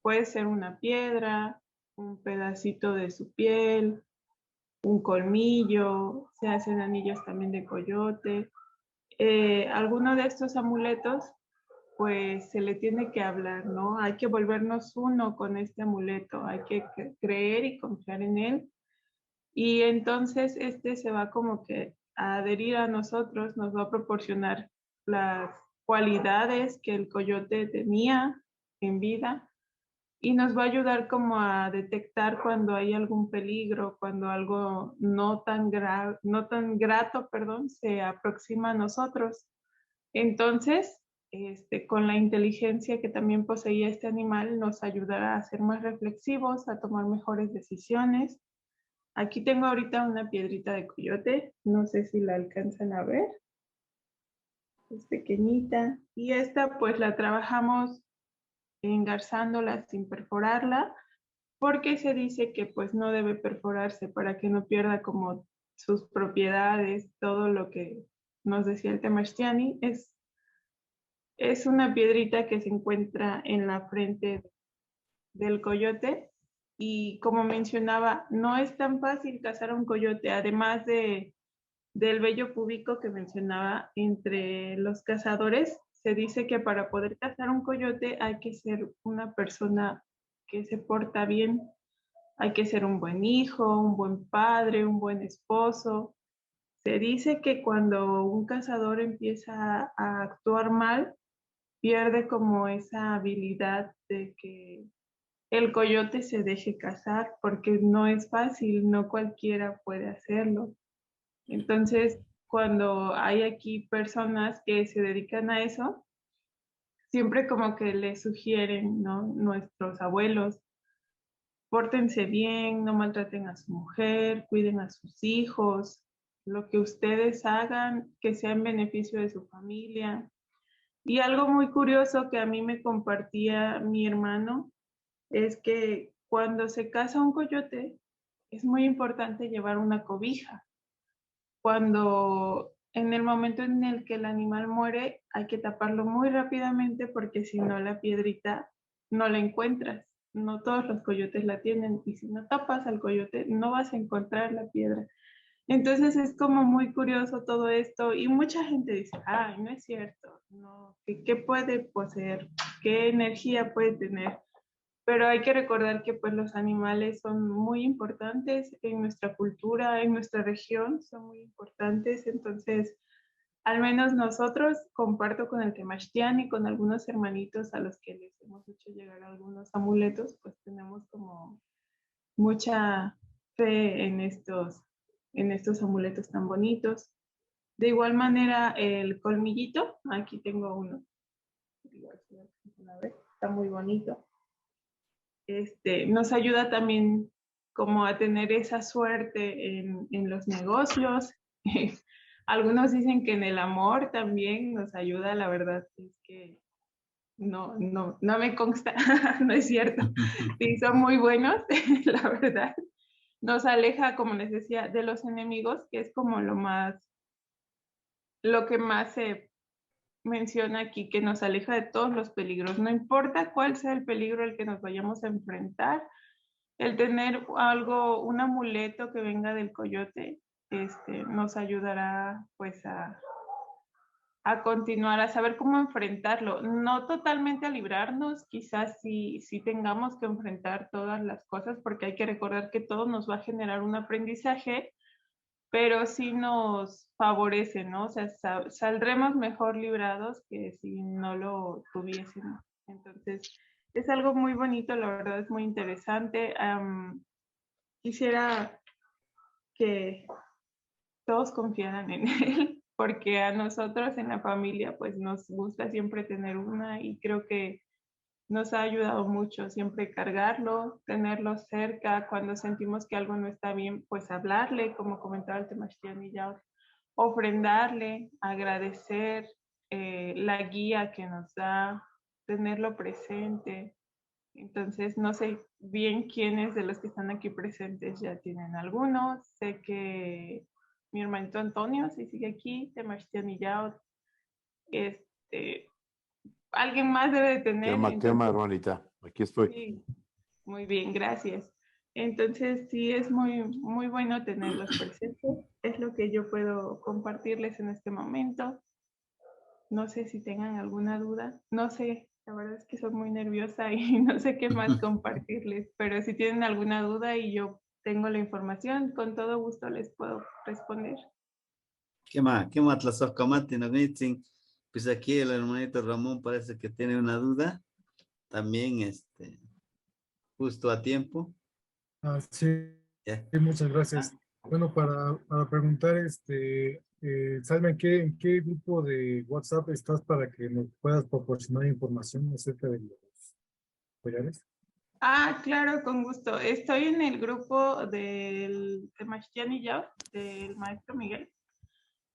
puede ser una piedra, un pedacito de su piel, un colmillo, se hacen anillos también de coyote. Alguno de estos amuletos, pues se le tiene que hablar, ¿no? Hay que volvernos uno con este amuleto, hay que creer y confiar en él. Y entonces se va como que a adherir a nosotros, nos va a proporcionar las cualidades que el coyote tenía en vida y nos va a ayudar como a detectar cuando hay algún peligro, cuando algo no tan grato, perdón, se aproxima a nosotros. Entonces, con la inteligencia que también poseía este animal, nos ayudará a ser más reflexivos, a tomar mejores decisiones. Aquí tengo ahorita una piedrita de coyote, no sé si la alcanzan a ver, es pequeñita. Y esta pues la trabajamos engarzándola sin perforarla, porque se dice que pues no debe perforarse para que no pierda como sus propiedades, todo lo que nos decía el Temachtiani. Es una piedrita que se encuentra en la frente del coyote y como mencionaba, no es tan fácil cazar a un coyote, además del vello púbico que mencionaba entre los cazadores. Se dice que para poder cazar un coyote hay que ser una persona que se porta bien, hay que ser un buen hijo, un buen padre, un buen esposo. Se dice que cuando un cazador empieza a actuar mal, pierde como esa habilidad de que el coyote se deje cazar, porque no es fácil, no cualquiera puede hacerlo. Entonces, cuando hay aquí personas que se dedican a eso, siempre como que les sugieren, ¿no? Nuestros abuelos, pórtense bien, no maltraten a su mujer, cuiden a sus hijos, lo que ustedes hagan, que sea en beneficio de su familia. Y algo muy curioso que a mí me compartía mi hermano es que cuando se caza un coyote, es muy importante llevar una cobija. Cuando en el momento en el que el animal muere, hay que taparlo muy rápidamente porque si no la piedrita no la encuentras. No todos los coyotes la tienen y si no tapas al coyote no vas a encontrar la piedra. Entonces es como muy curioso todo esto y mucha gente dice, ay, no es cierto, no, ¿qué puede poseer? ¿Qué energía puede tener? Pero hay que recordar que pues los animales son muy importantes en nuestra cultura, en nuestra región, son muy importantes. Entonces, al menos nosotros, comparto con el Temachtiani y con algunos hermanitos a los que les hemos hecho llegar algunos amuletos, pues tenemos como mucha fe en estos amuletos tan bonitos. De igual manera, el colmillito, aquí tengo uno, está muy bonito. Nos ayuda también como a tener esa suerte en los negocios. Algunos dicen que en el amor también nos ayuda, la verdad es que no me consta, no es cierto. Sí, son muy buenos, la verdad. Nos aleja, como les decía, de los enemigos, que es como lo que más se menciona aquí, que nos aleja de todos los peligros. No importa cuál sea el peligro al que nos vayamos a enfrentar, el tener algo, un amuleto que venga del coyote, nos ayudará pues a continuar, a saber cómo enfrentarlo. No totalmente a librarnos, quizás sí tengamos que enfrentar todas las cosas, porque hay que recordar que todo nos va a generar un aprendizaje, pero sí nos favorece, ¿no? O sea, saldremos mejor librados que si no lo tuviésemos. Entonces, es algo muy bonito, la verdad es muy interesante. Quisiera que todos confiaran en él, porque a nosotros en la familia pues nos gusta siempre tener una y creo que nos ha ayudado mucho siempre cargarlo, tenerlo cerca, cuando sentimos que algo no está bien, pues hablarle, como comentaba el Temachtian y ya, ofrendarle, agradecer la guía que nos da, tenerlo presente. Entonces, no sé bien quiénes de los que están aquí presentes ya tienen algunos. Sé que mi hermanito Antonio, si sigue aquí, Temachtian y Yao, alguien más debe de tener. Quema, Entonces, hermanita. Aquí estoy. sí, muy bien, gracias. Entonces, sí, es muy, muy bueno tenerlos presentes. Es lo que yo puedo compartirles en este momento. No sé si tengan alguna duda. No sé, la verdad es que soy muy nerviosa y no sé qué más compartirles, pero si tienen alguna duda y yo tengo la información, con todo gusto les puedo responder. ¿Qué más? ¿Qué más? Tlazocamati, no dicen. Pues aquí el hermanito Ramón parece que tiene una duda. También, justo a tiempo. Sí, Ya. muchas gracias. Bueno, para preguntar, Salma, en qué grupo de WhatsApp estás para que nos puedas proporcionar información acerca de los collares? Ah, claro, con gusto. Estoy en el grupo del Temachtian y Yao, del maestro Miguel.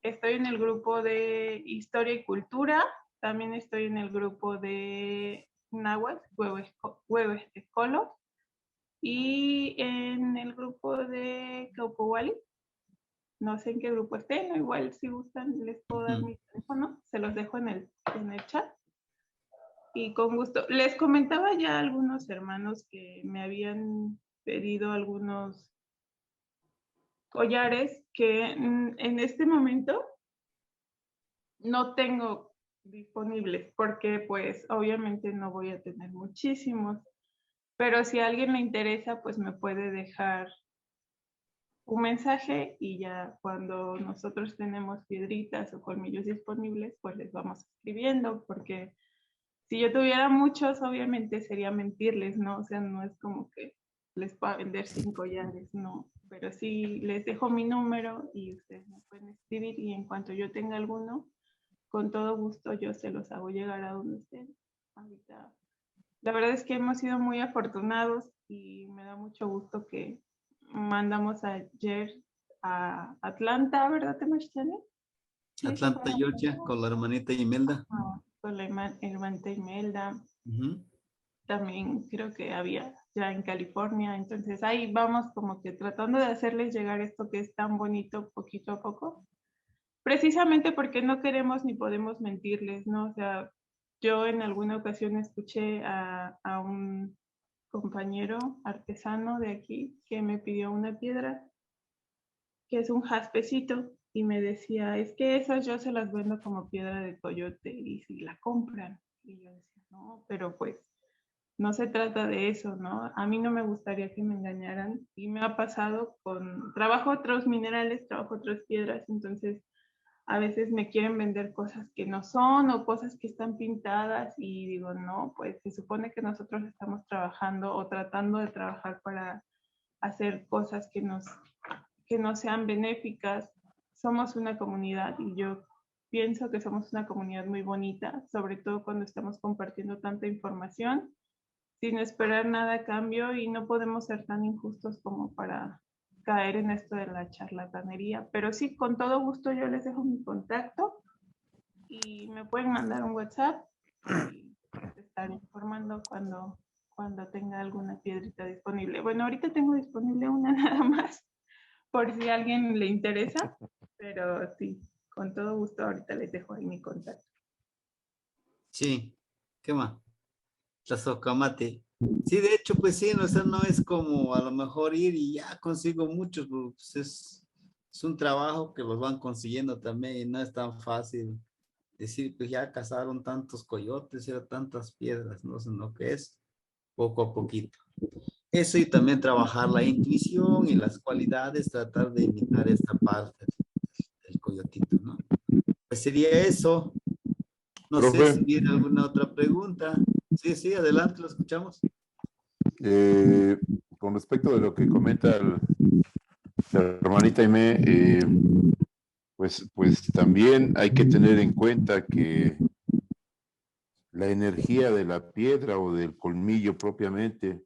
Estoy en el grupo de Historia y Cultura. También estoy en el grupo de Náhuatl, Huehuestecolo. Y en el grupo de Caupohuali. No sé en qué grupo estén, igual si gustan les puedo dar mi teléfono. Se los dejo en el chat. Y con gusto. Les comentaba ya a algunos hermanos que me habían pedido algunos collares que en este momento no tengo disponibles porque pues obviamente no voy a tener muchísimos, pero si a alguien le interesa pues me puede dejar un mensaje y ya cuando nosotros tenemos piedritas o colmillos disponibles pues les vamos escribiendo porque si yo tuviera muchos obviamente sería mentirles, ¿no? O sea, no es como que les pueda vender 5 collares, no, pero sí les dejo mi número y ustedes me pueden escribir y en cuanto yo tenga alguno con todo gusto yo se los hago llegar a donde estén. Ahorita, la verdad es que hemos sido muy afortunados y me da mucho gusto que mandamos ayer a Atlanta, ¿verdad, Temachtiani? Sí, se fue Atlanta, a Georgia, Atlanta. con la hermanita Imelda. Con la hermanita Imelda. Ujú. También creo que había ya en California. Entonces ahí vamos como que tratando de hacerles llegar esto que es tan bonito poquito a poco. Precisamente porque no queremos ni podemos mentirles, ¿no? O sea, yo en alguna ocasión escuché a un compañero artesano de aquí que me pidió una piedra, que es un jaspecito, y me decía, es que esas yo se las vendo como piedra de coyote y si la compran. Y yo decía, no, pero pues no se trata de eso, ¿no? A mí no me gustaría que me engañaran y me ha pasado trabajo otros minerales, trabajo otras piedras, entonces a veces me quieren vender cosas que no son o cosas que están pintadas y digo, no, pues se supone que nosotros estamos trabajando o tratando de trabajar para hacer cosas que no sean benéficas. Somos una comunidad y yo pienso que somos una comunidad muy bonita, sobre todo cuando estamos compartiendo tanta información sin esperar nada a cambio y no podemos ser tan injustos como para caer en esto de la charlatanería. Pero sí, con todo gusto yo les dejo mi contacto y me pueden mandar un WhatsApp y les estaré informando cuando tenga alguna piedrita disponible. Bueno, ahorita tengo disponible una nada más por si a alguien le interesa, pero sí, con todo gusto ahorita les dejo ahí mi contacto. Sí. ¿Qué más? Tlazocamati. Sí, de hecho, pues sí, no, o sea, no es como a lo mejor ir y ya consigo muchos, pues es un trabajo que los van consiguiendo también y no es tan fácil decir, pues ya cazaron tantos coyotes y tantas piedras, no, sino que es poco a poquito. Eso y también trabajar la intuición y las cualidades, tratar de imitar esta parte del coyotito, ¿no? Pues sería eso. No sé Profe, si viene alguna otra pregunta. Sí, sí, adelante, lo escuchamos. eh, con respecto de lo que comenta la hermanita Aimé, pues también hay que tener en cuenta que la energía de la piedra o del colmillo propiamente,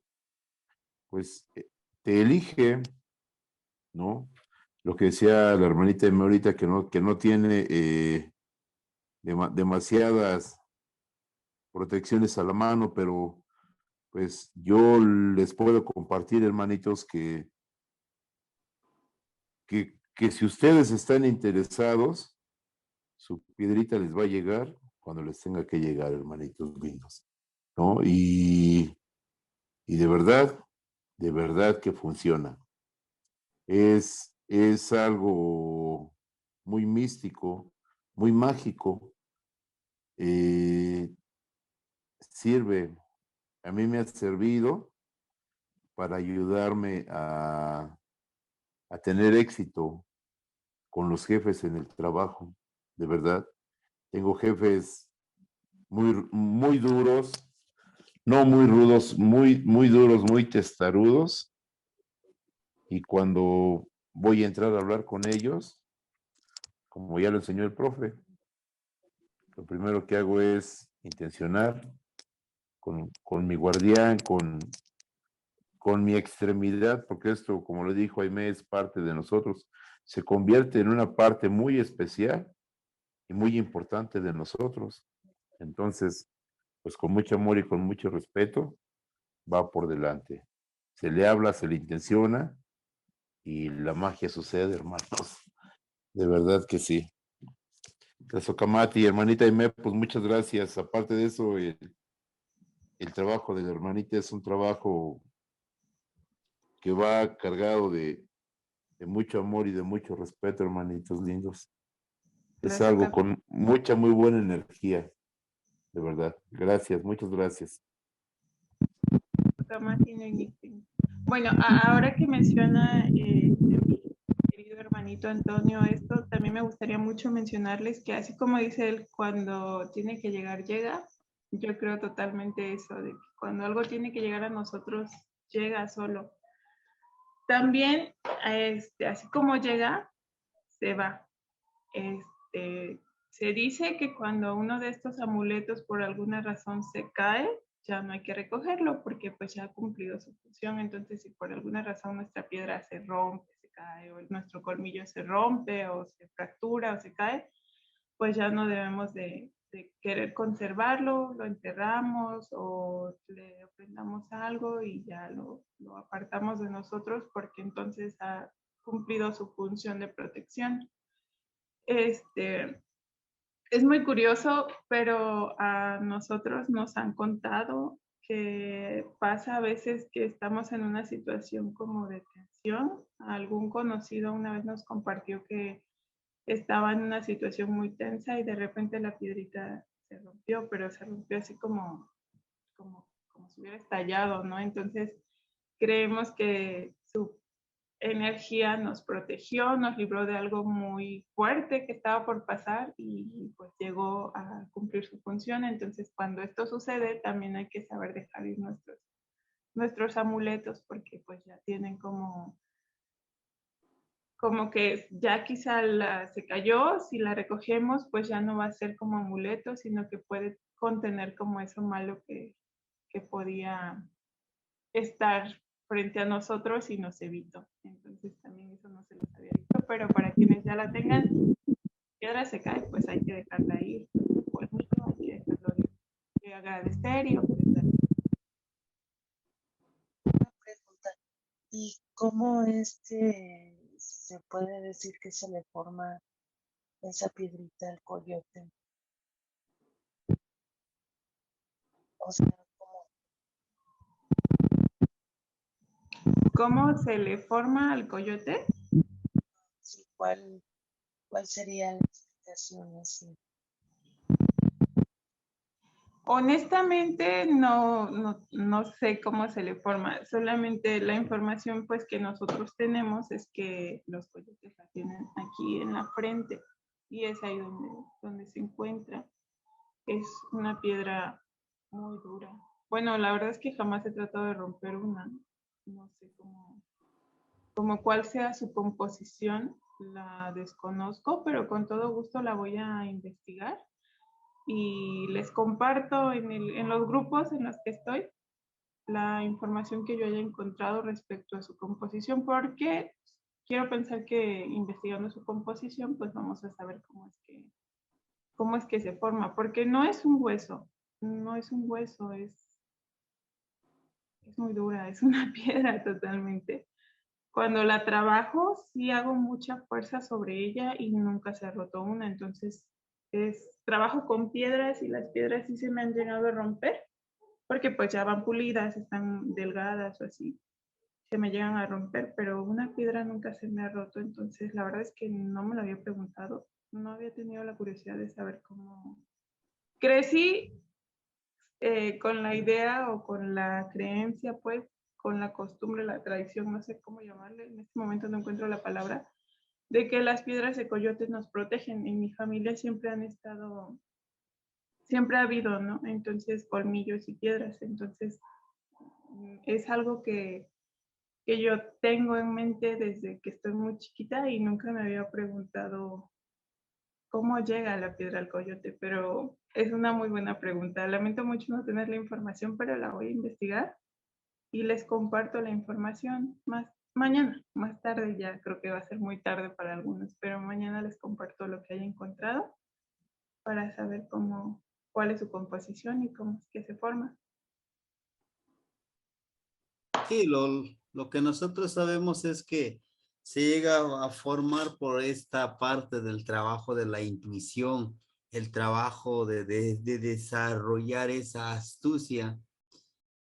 pues te elige, ¿no? Lo que decía la hermanita Aimé ahorita, que no tiene demasiadas protecciones a la mano, pero pues yo les puedo compartir, hermanitos, que si ustedes están interesados, su piedrita les va a llegar cuando les tenga que llegar, hermanitos lindos, ¿no? Y de verdad que funciona. Es algo muy místico, muy mágico. Sirve, a mí me ha servido para ayudarme a tener éxito con los jefes en el trabajo, de verdad. Tengo jefes muy duros, no muy rudos, muy duros, muy testarudos. Y cuando voy a entrar a hablar con ellos, como ya lo enseñó el profe, lo primero que hago es intencionar con mi guardián, con mi extremidad, porque esto, como lo dijo Aimé, es parte de nosotros, se convierte en una parte muy especial y muy importante de nosotros. Entonces, pues con mucho amor y con mucho respeto, va por delante. Se le habla, se le intenciona y la magia sucede, hermanos. De verdad que sí. Casocamati, hermanita Aimé, pues muchas gracias. Aparte de eso, el trabajo de la hermanita es un trabajo que va cargado de mucho amor y de mucho respeto, hermanitos lindos. Es Gracias, algo Cam. con mucha, muy buena energía, de verdad. Gracias, muchas gracias. Bueno, ahora que menciona mi querido hermanito Antonio esto, también me gustaría mucho mencionarles que así como dice él, cuando tiene que llegar, llega. Yo creo totalmente eso, de que cuando algo tiene que llegar a nosotros, llega solo. También, así como llega, se va. Se dice que cuando uno de estos amuletos por alguna razón se cae, ya no hay que recogerlo porque pues ya ha cumplido su función. Entonces, si por alguna razón nuestra piedra se rompe, se cae, o nuestro colmillo se rompe, o se fractura, o se cae, pues ya no debemos de querer conservarlo, lo enterramos o le ofrendamos algo y ya lo apartamos de nosotros porque entonces ha cumplido su función de protección. Es muy curioso, pero a nosotros nos han contado que pasa a veces que estamos en una situación como de tensión. Algún conocido una vez nos compartió que estaba en una situación muy tensa y de repente la piedrita se rompió, pero se rompió así como si hubiera estallado, ¿no? Entonces creemos que su energía nos protegió, nos libró de algo muy fuerte que estaba por pasar y pues llegó a cumplir su función. Entonces, cuando esto sucede, también hay que saber dejar ir nuestros amuletos porque pues ya tienen como que ya quizá se cayó, si la recogemos, pues ya no va a ser como amuleto, sino que puede contener como eso malo que podía estar frente a nosotros y nos evitó. Entonces también eso no se los había dicho, pero para quienes ya la tengan, piedra se cae, pues hay que dejarla ir. Pues mucho hay que dejarlo ir. Hay que agradecer y ofrecer. Una pregunta. ¿Y cómo es que se puede decir que se le forma esa piedrita al coyote? O sea, ¿Cómo se le forma al coyote? Sí, ¿cuál sería la explicación así? Honestamente, no sé cómo se le forma. Solamente la información pues que nosotros tenemos es que los coyotes la tienen aquí en la frente y es ahí donde se encuentra. Es una piedra muy dura. Bueno, la verdad es que jamás he tratado de romper una. No sé cómo cuál sea su composición, la desconozco, pero con todo gusto la voy a investigar y les comparto en los grupos en los que estoy la información que yo haya encontrado respecto a su composición, porque quiero pensar que investigando su composición, pues vamos a saber cómo es que se forma, porque no es un hueso, no es un hueso, es muy dura, es una piedra totalmente. Cuando la trabajo, sí hago mucha fuerza sobre ella y nunca se ha roto una. Entonces, trabajo con piedras y las piedras sí se me han llegado a romper, porque pues ya van pulidas, están delgadas o así. Se me llegan a romper, pero una piedra nunca se me ha roto. Entonces, la verdad es que no me lo había preguntado. No había tenido la curiosidad de saber cómo. Crecí con la idea o con la creencia, pues, con la costumbre, la tradición, no sé cómo llamarle, en este momento no encuentro la palabra, de que las piedras de coyotes nos protegen. En mi familia siempre siempre ha habido, ¿no? Entonces, colmillos y piedras. Entonces, es algo que yo tengo en mente desde que estoy muy chiquita y nunca me había preguntado cómo llega la piedra al coyote, pero es una muy buena pregunta. Lamento mucho no tener la información, pero la voy a investigar y les comparto la información mañana, más tarde ya, creo que va a ser muy tarde para algunos, pero mañana les comparto lo que haya encontrado para saber cuál es su composición y cómo es que se forma. Sí, lo que nosotros sabemos es que se llega a formar por esta parte del trabajo de la intuición, el trabajo de desarrollar esa astucia,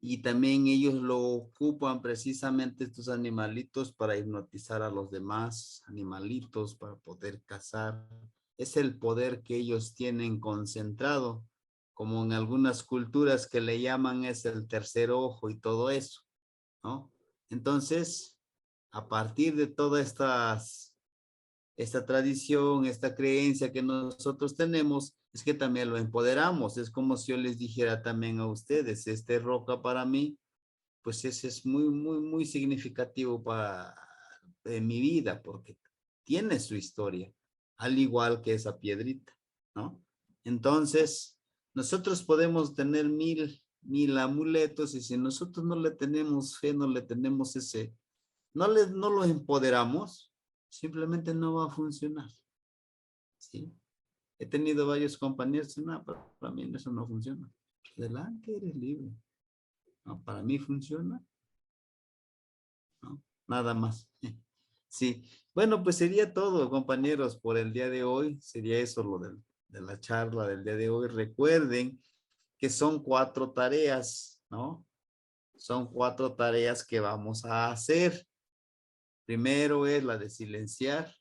y también ellos lo ocupan precisamente estos animalitos para hipnotizar a los demás animalitos, para poder cazar. Es el poder que ellos tienen concentrado, como en algunas culturas que le llaman es el tercer ojo y todo eso, ¿no? Entonces, a partir de toda esta tradición, esta creencia que nosotros tenemos, es que también lo empoderamos. Es como si yo les dijera también a ustedes, este roca para mí, pues ese es muy, muy, muy significativo para mi vida, porque tiene su historia, al igual que esa piedrita, ¿no? Entonces, nosotros podemos tener mil amuletos, y si nosotros no le tenemos fe, no le tenemos no lo empoderamos, simplemente no va a funcionar, ¿sí? He tenido varios compañeros, no, para mí eso no funciona. Adelante, eres libre. No, para mí funciona, ¿no? Nada más. Sí. Bueno, pues sería todo, compañeros, por el día de hoy. Sería eso de la charla del día de hoy. Recuerden que son 4 tareas, ¿no? Son 4 tareas que vamos a hacer. Primero es la de silenciar.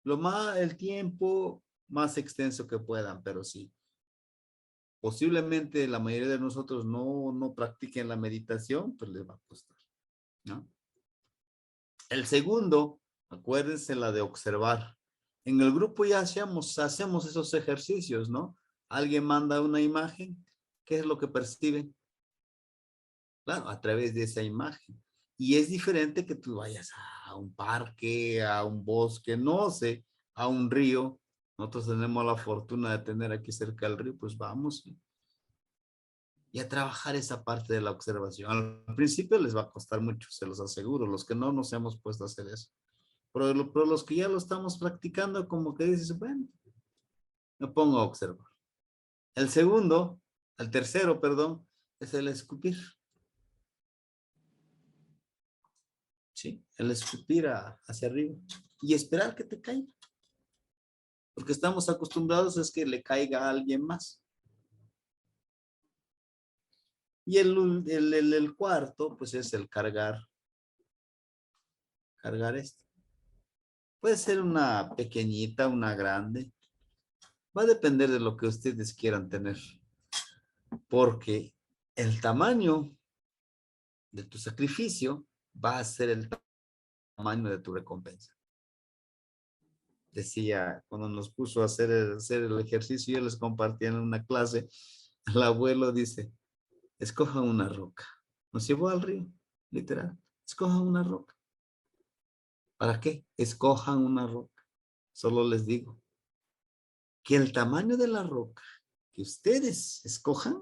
El tiempo más extenso que puedan, pero sí. Posiblemente la mayoría de nosotros no practiquen la meditación, pues les va a costar, ¿no? El segundo, acuérdense la de observar. En el grupo ya hacemos esos ejercicios, ¿no? Alguien manda una imagen, ¿qué es lo que perciben? Claro, a través de esa imagen. Y es diferente que tú vayas a un parque, a un bosque, no sé, a un río. Nosotros tenemos la fortuna de tener aquí cerca el río, pues vamos y a trabajar esa parte de la observación. Al principio les va a costar mucho, se los aseguro. Los que no nos hemos puesto a hacer eso. Pero los que ya lo estamos practicando, como que dices, bueno, me pongo a observar. El tercero, perdón, es el escupir. ¿Sí? El escupir hacia arriba y esperar que te caiga. Porque estamos acostumbrados es que le caiga a alguien más. Y el cuarto, pues es el cargar cargar esto. Puede ser una pequeñita, una grande. Va a depender de lo que ustedes quieran tener. Porque el tamaño de tu sacrificio va a ser el tamaño de tu recompensa. Decía, cuando nos puso a hacer el ejercicio, yo les compartía en una clase, el abuelo dice, escojan una roca. Nos llevó al río, literal. Escojan una roca. ¿Para qué? Escojan una roca. Solo les digo que el tamaño de la roca que ustedes escojan,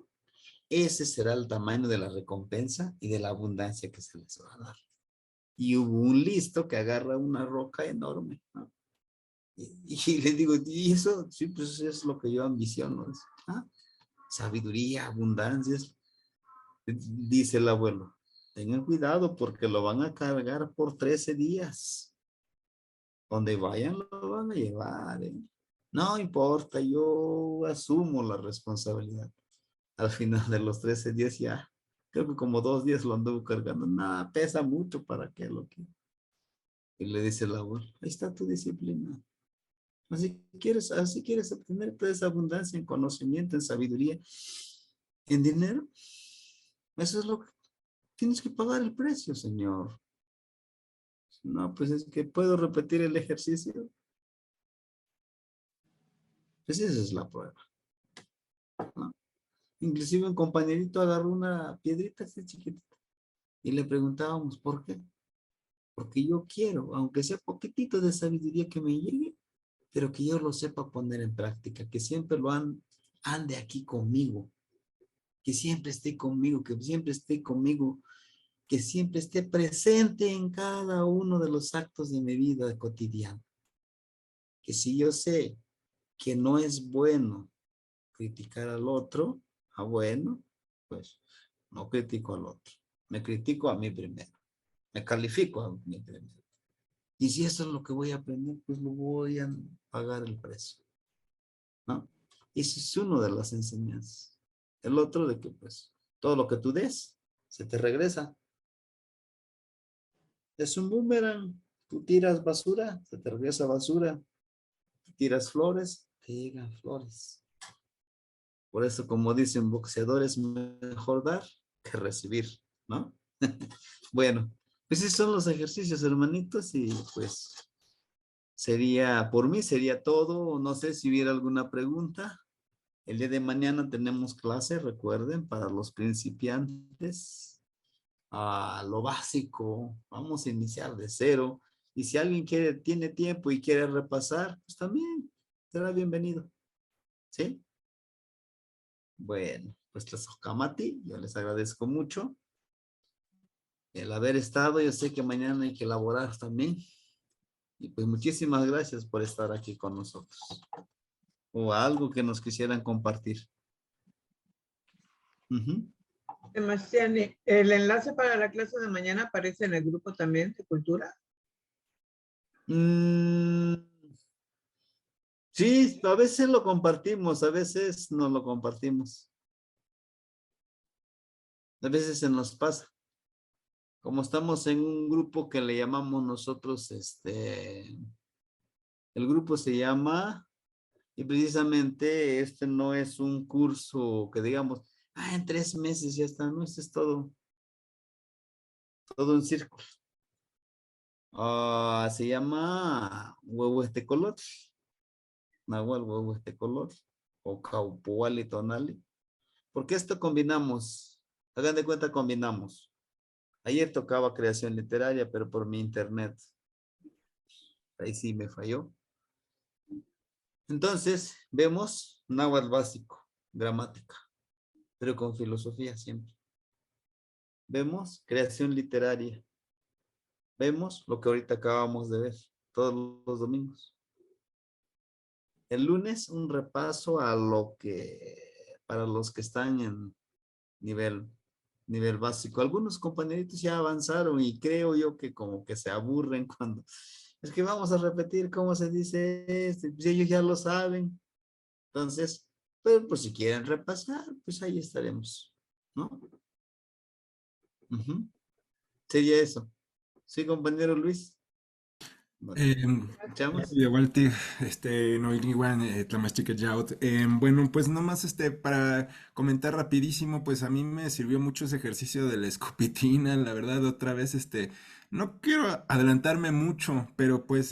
ese será el tamaño de la recompensa y de la abundancia que se les va a dar. Y hubo un listo que agarra una roca enorme, ¿no? Y le digo, y eso, sí, pues es lo que yo ambiciono. ¿Ah? Sabiduría, abundancia. Dice el abuelo, tengan cuidado porque lo van a cargar por 13 días. Donde vayan lo van a llevar, ¿eh? No importa, yo asumo la responsabilidad. Al final de los 13 días ya, creo que como 2 días lo anduvo cargando. Nada, pesa mucho para que lo que. Y le dice el abuelo, ahí está tu disciplina. Así quieres obtener toda esa abundancia en conocimiento, en sabiduría, en dinero. Eso es lo que tienes que pagar el precio, señor. No, pues es que puedo repetir el ejercicio. Pues esa es la prueba, ¿no? Inclusive un compañerito agarró una piedrita así chiquitita y le preguntábamos, ¿por qué? Porque yo quiero, aunque sea poquitito de sabiduría que me llegue, pero que yo lo sepa poner en práctica, que siempre ande aquí conmigo, que siempre esté conmigo, que siempre esté conmigo, que siempre esté presente en cada uno de los actos de mi vida cotidiana. Que si yo sé que no es bueno criticar al otro, bueno, pues no critico al otro. Me critico a mí primero. Me califico a mí primero. Y si eso es lo que voy a aprender, pues lo voy a pagar el precio, ¿no? Ese es uno de las enseñanzas. El otro de que, pues, todo lo que tú des, se te regresa. Es un boomerang. Tú tiras basura, se te regresa basura. Tú tiras flores, te llegan flores. Por eso, como dicen boxeadores, mejor dar que recibir, ¿no? Bueno, pues esos son los ejercicios, hermanitos, y pues por mí sería todo. No sé si hubiera alguna pregunta. El día de mañana tenemos clase, recuerden, para los principiantes. Lo básico, vamos a iniciar de cero. Y si alguien tiene tiempo y quiere repasar, pues también será bienvenido. ¿Sí? Bueno, pues les Okamati, yo les agradezco mucho el haber estado. Yo sé que mañana hay que elaborar también. Y pues muchísimas gracias por estar aquí con nosotros. O algo que nos quisieran compartir. Sebastián, ¿el enlace para la clase de mañana aparece en el grupo también de cultura? Sí, a veces lo compartimos, a veces no lo compartimos. A veces se nos pasa. Como estamos en un grupo que le llamamos nosotros, el grupo se llama, y precisamente este no es un curso que digamos, en 3 meses ya está, no, este es todo un círculo. Se llama huevo este color, nahual huevo este color, o caupuali tonali. Porque esto combinamos, hagan de cuenta combinamos. Ayer tocaba creación literaria, pero por mi internet. Ahí sí me falló. Entonces, vemos náhuatl básico, gramática, pero con filosofía siempre. Vemos creación literaria. Vemos lo que ahorita acabamos de ver, todos los domingos. El lunes, un repaso a lo que, para los que están en nivel básico. Algunos compañeritos ya avanzaron y creo yo que como que se aburren cuando es que vamos a repetir cómo se dice esto, pues ellos ya lo saben. Entonces, pero pues si quieren repasar, pues ahí estaremos, ¿no? Sería eso. Sí, compañero Luis. Bueno, ¿escuchamos? Igual no igual Tlamachtique Yaut. Bueno, pues nomás para comentar rapidísimo, pues a mí me sirvió mucho ese ejercicio de la escopitina, la verdad, otra vez, no quiero adelantarme mucho, pero pues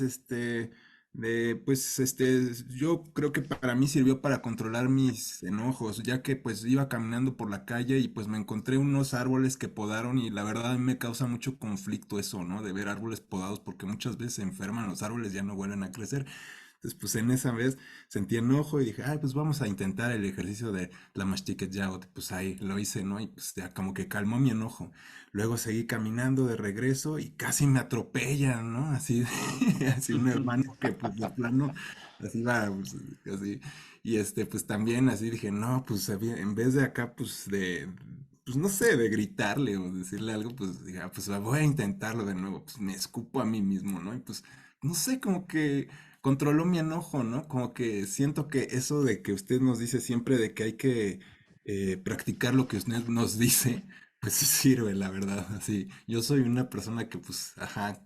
yo creo que para mí sirvió para controlar mis enojos, ya que pues iba caminando por la calle y pues me encontré unos árboles que podaron y la verdad a mí me causa mucho conflicto eso, ¿no? De ver árboles podados porque muchas veces se enferman los árboles, ya no vuelven a crecer. Entonces pues en esa vez sentí enojo y dije, ay, pues vamos a intentar el ejercicio de la mastique yaot, pues ahí lo hice, ¿no? Y pues ya como que calmó mi enojo. Luego seguí caminando de regreso y casi me atropellan, ¿no? Así, así un hermano que pues de plano, así va, pues, así. Y pues también así dije, no, pues en vez de acá, pues no sé, de gritarle o decirle algo, pues dije, pues voy a intentarlo de nuevo, pues me escupo a mí mismo, ¿no? Y pues, no sé, como que controló mi enojo, ¿no? Como que siento que eso de que usted nos dice siempre de que hay que practicar lo que usted nos dice, pues sí sirve, la verdad, así. Yo soy una persona que, pues, ajá,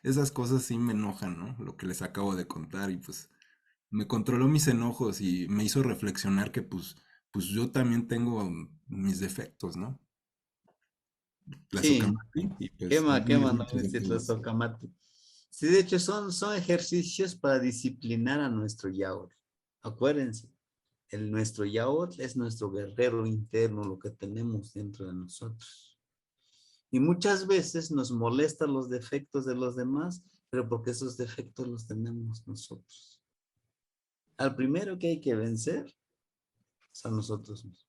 esas cosas sí me enojan, ¿no? Lo que les acabo de contar y pues me controló mis enojos y me hizo reflexionar que, pues yo también tengo mis defectos, ¿no? La Sí, Socamati y pues quema, también hay quema, no muchos necesito defectos. socamate. Sí, de hecho son ejercicios para disciplinar a nuestro yaot. Acuérdense, nuestro yaot es nuestro guerrero interno, lo que tenemos dentro de nosotros. Y muchas veces nos molestan los defectos de los demás, pero porque esos defectos los tenemos nosotros. Al primero que hay que vencer es a nosotros mismos.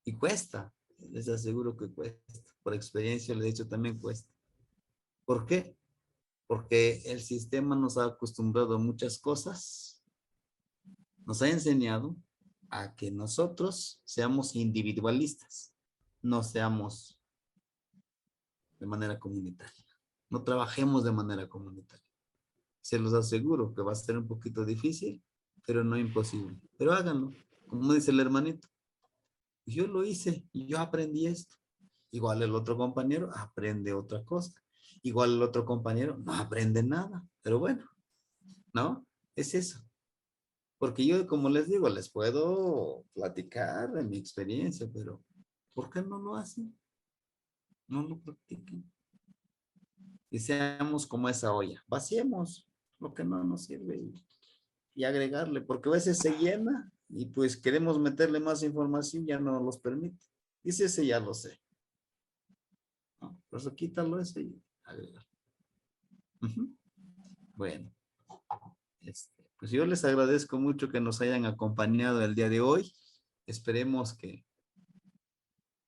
Y cuesta, les aseguro que cuesta. Por experiencia les he dicho también cuesta. ¿Por qué? Porque el sistema nos ha acostumbrado a muchas cosas, nos ha enseñado a que nosotros seamos individualistas, no seamos de manera comunitaria, no trabajemos de manera comunitaria. Se los aseguro que va a ser un poquito difícil, pero no imposible. Pero háganlo, como dice el hermanito. Yo lo hice y yo aprendí esto. Igual el otro compañero aprende otra cosa. Igual el otro compañero no aprende nada. Pero bueno, ¿no? Es eso. Porque yo, como les digo, les puedo platicar de mi experiencia, pero ¿por qué no lo hacen? No lo practiquen. Y seamos como esa olla. Vaciemos lo que no nos sirve y agregarle, porque a veces se llena y pues queremos meterle más información, ya no nos los permite. Dice ese ya lo sé. ¿No? Por eso quítalo ese y agregar. Bueno, pues yo les agradezco mucho que nos hayan acompañado el día de hoy. Esperemos que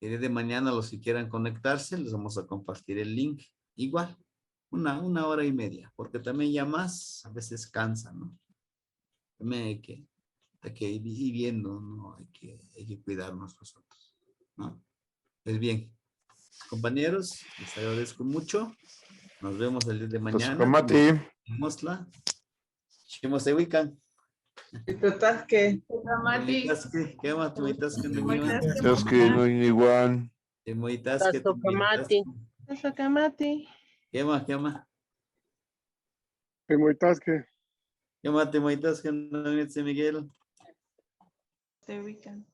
el día de mañana los que quieran conectarse, les vamos a compartir el link. Igual, una hora y media, porque también ya más a veces cansa, ¿no? También hay que ir viendo, ¿no? Hay que cuidarnos nosotros, ¿no? Pues bien, compañeros, les agradezco mucho. Nos vemos el día de mañana. Socamati. Mosla. Shimosewikan. Itotasque. Mati, ¿Qué más? Tumitasque, no Es que no hay igual. Timoitasque, Tasocamati. Socamati. ¿Qué más? Temoitasque. ¿Qué más? Timoitasque, no Miguel. te ubican.